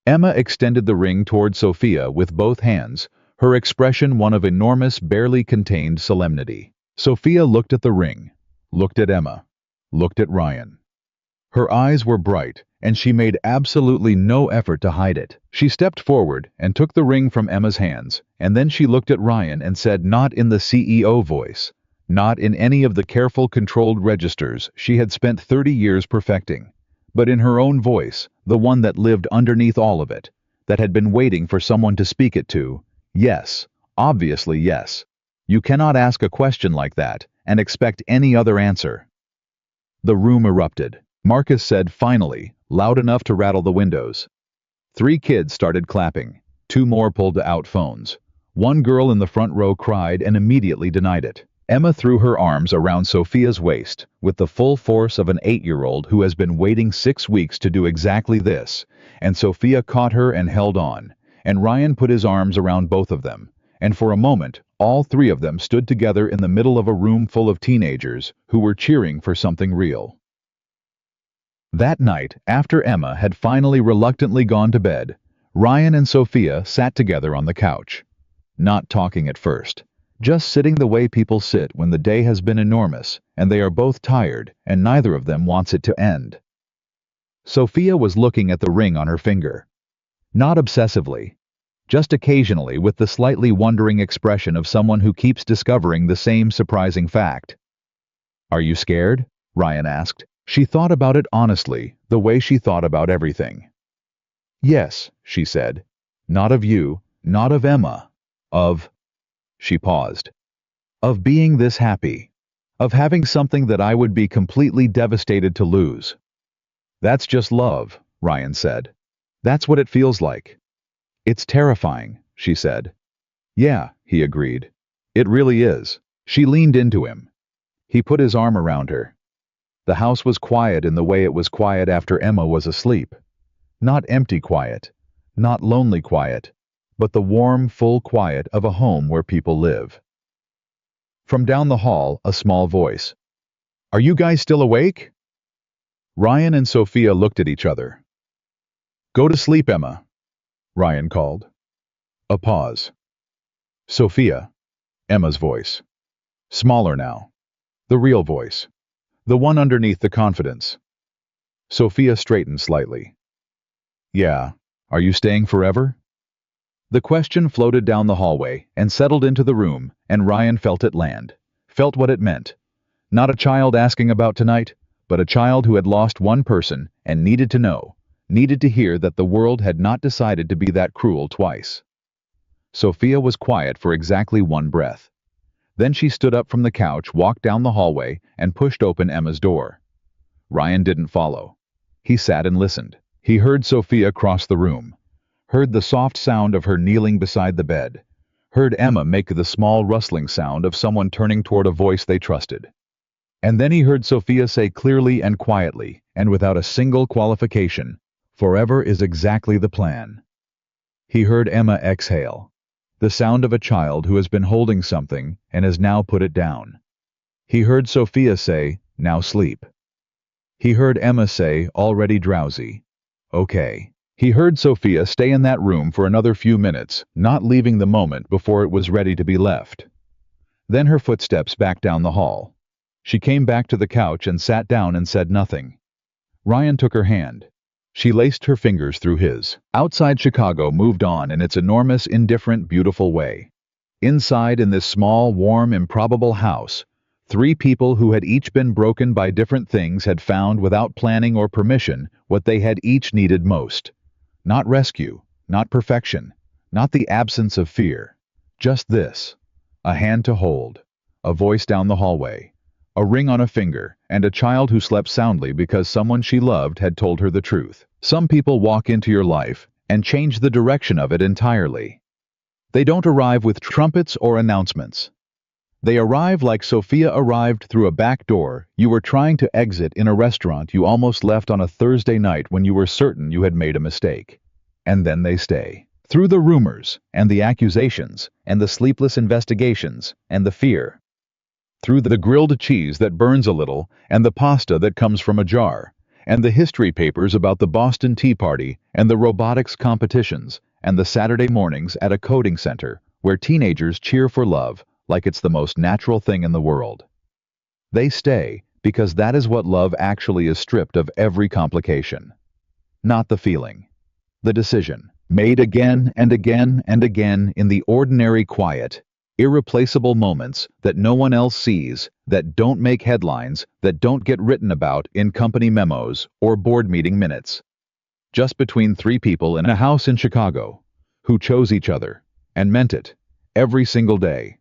Speaker 1: Emma extended the ring toward Sophia with both hands, her expression one of enormous, barely contained solemnity. Sophia looked at the ring, looked at Emma, looked at Ryan. Her eyes were bright, and she made absolutely no effort to hide it. She stepped forward and took the ring from Emma's hands, and then she looked at Ryan and said, not in the CEO voice, not in any of the careful, controlled registers she had spent 30 years perfecting, but in her own voice, the one that lived underneath all of it, that had been waiting for someone to speak it to. "Yes, obviously yes. You cannot ask a question like that and expect any other answer." The room erupted. Marcus said finally, loud enough to rattle the windows. 3 kids started clapping. 2 more pulled out phones. 1 girl in the front row cried and immediately denied it. Emma threw her arms around Sophia's waist with the full force of an 8-year-old who has been waiting 6 weeks to do exactly this, and Sophia caught her and held on, and Ryan put his arms around both of them, and for a moment, all 3 of them stood together in the middle of a room full of teenagers who were cheering for something real. That night, after Emma had finally reluctantly gone to bed, Ryan and Sophia sat together on the couch. Not talking at first, just sitting the way people sit when the day has been enormous and they are both tired and neither of them wants it to end. Sophia was looking at the ring on her finger. Not obsessively, just occasionally with the slightly wondering expression of someone who keeps discovering the same surprising fact. "Are you scared?" Ryan asked. She thought about it honestly, the way she thought about everything. "Yes," she said. "Not of you, not of Emma. Of..." She paused. "Of being this happy. Of having something that I would be completely devastated to lose." "That's just love," Ryan said. "That's what it feels like." "It's terrifying," she said. "Yeah," he agreed. "It really is." She leaned into him. He put his arm around her. The house was quiet in the way it was quiet after Emma was asleep. Not empty quiet, not lonely quiet, but the warm, full quiet of a home where people live. From down the hall, a small voice. "Are you guys still awake?" Ryan and Sophia looked at each other. "Go to sleep, Emma," Ryan called. A pause. "Sophia," Emma's voice. Smaller now. The real voice. The one underneath the confidence. Sophia straightened slightly. "Yeah, are you staying forever?" The question floated down the hallway and settled into the room, and Ryan felt it land, felt what it meant. Not a child asking about tonight, but a child who had lost one person and needed to know, needed to hear that the world had not decided to be that cruel twice. Sophia was quiet for exactly 1 breath. Then she stood up from the couch, walked down the hallway, and pushed open Emma's door. Ryan didn't follow. He sat and listened. He heard Sophia cross the room, heard the soft sound of her kneeling beside the bed, heard Emma make the small rustling sound of someone turning toward a voice they trusted. And then he heard Sophia say clearly and quietly, and without a single qualification, Forever is exactly the plan. He heard Emma exhale, the sound of a child who has been holding something and has now put it down. He heard Sophia say, "Now sleep." He heard Emma say, already drowsy, "Okay." He heard Sophia stay in that room for another few minutes, not leaving the moment before it was ready to be left. Then her footsteps back down the hall. She came back to the couch and sat down and said nothing. Ryan took her hand. She laced her fingers through his. Outside Chicago moved on in its enormous, indifferent, beautiful way. Inside, in this small, warm, improbable house, three people who had each been broken by different things had found, without planning or permission, what they had each needed most. Not rescue, not perfection, not the absence of fear. Just this. A hand to hold, a voice down the hallway, a ring on a finger, and a child who slept soundly because someone she loved had told her the truth. Some people walk into your life and change the direction of it entirely. They don't arrive with trumpets or announcements. They arrive like Sophia arrived through a back door you were trying to exit in a restaurant you almost left on a Thursday night when you were certain you had made a mistake. And then they stay. Through the rumors, and the accusations, and the sleepless investigations, and the fear. Through the grilled cheese that burns a little, and the pasta that comes from a jar, and the history papers about the Boston Tea Party, and the robotics competitions, and the Saturday mornings at a coding center, where teenagers cheer for love like it's the most natural thing in the world. They stay because that is what love actually is, stripped of every complication. Not the feeling. The decision. Made again and again and again in the ordinary, quiet, irreplaceable moments that no one else sees, that don't make headlines, that don't get written about in company memos or board meeting minutes. Just between three people in a house in Chicago, who chose each other, and meant it, every single day.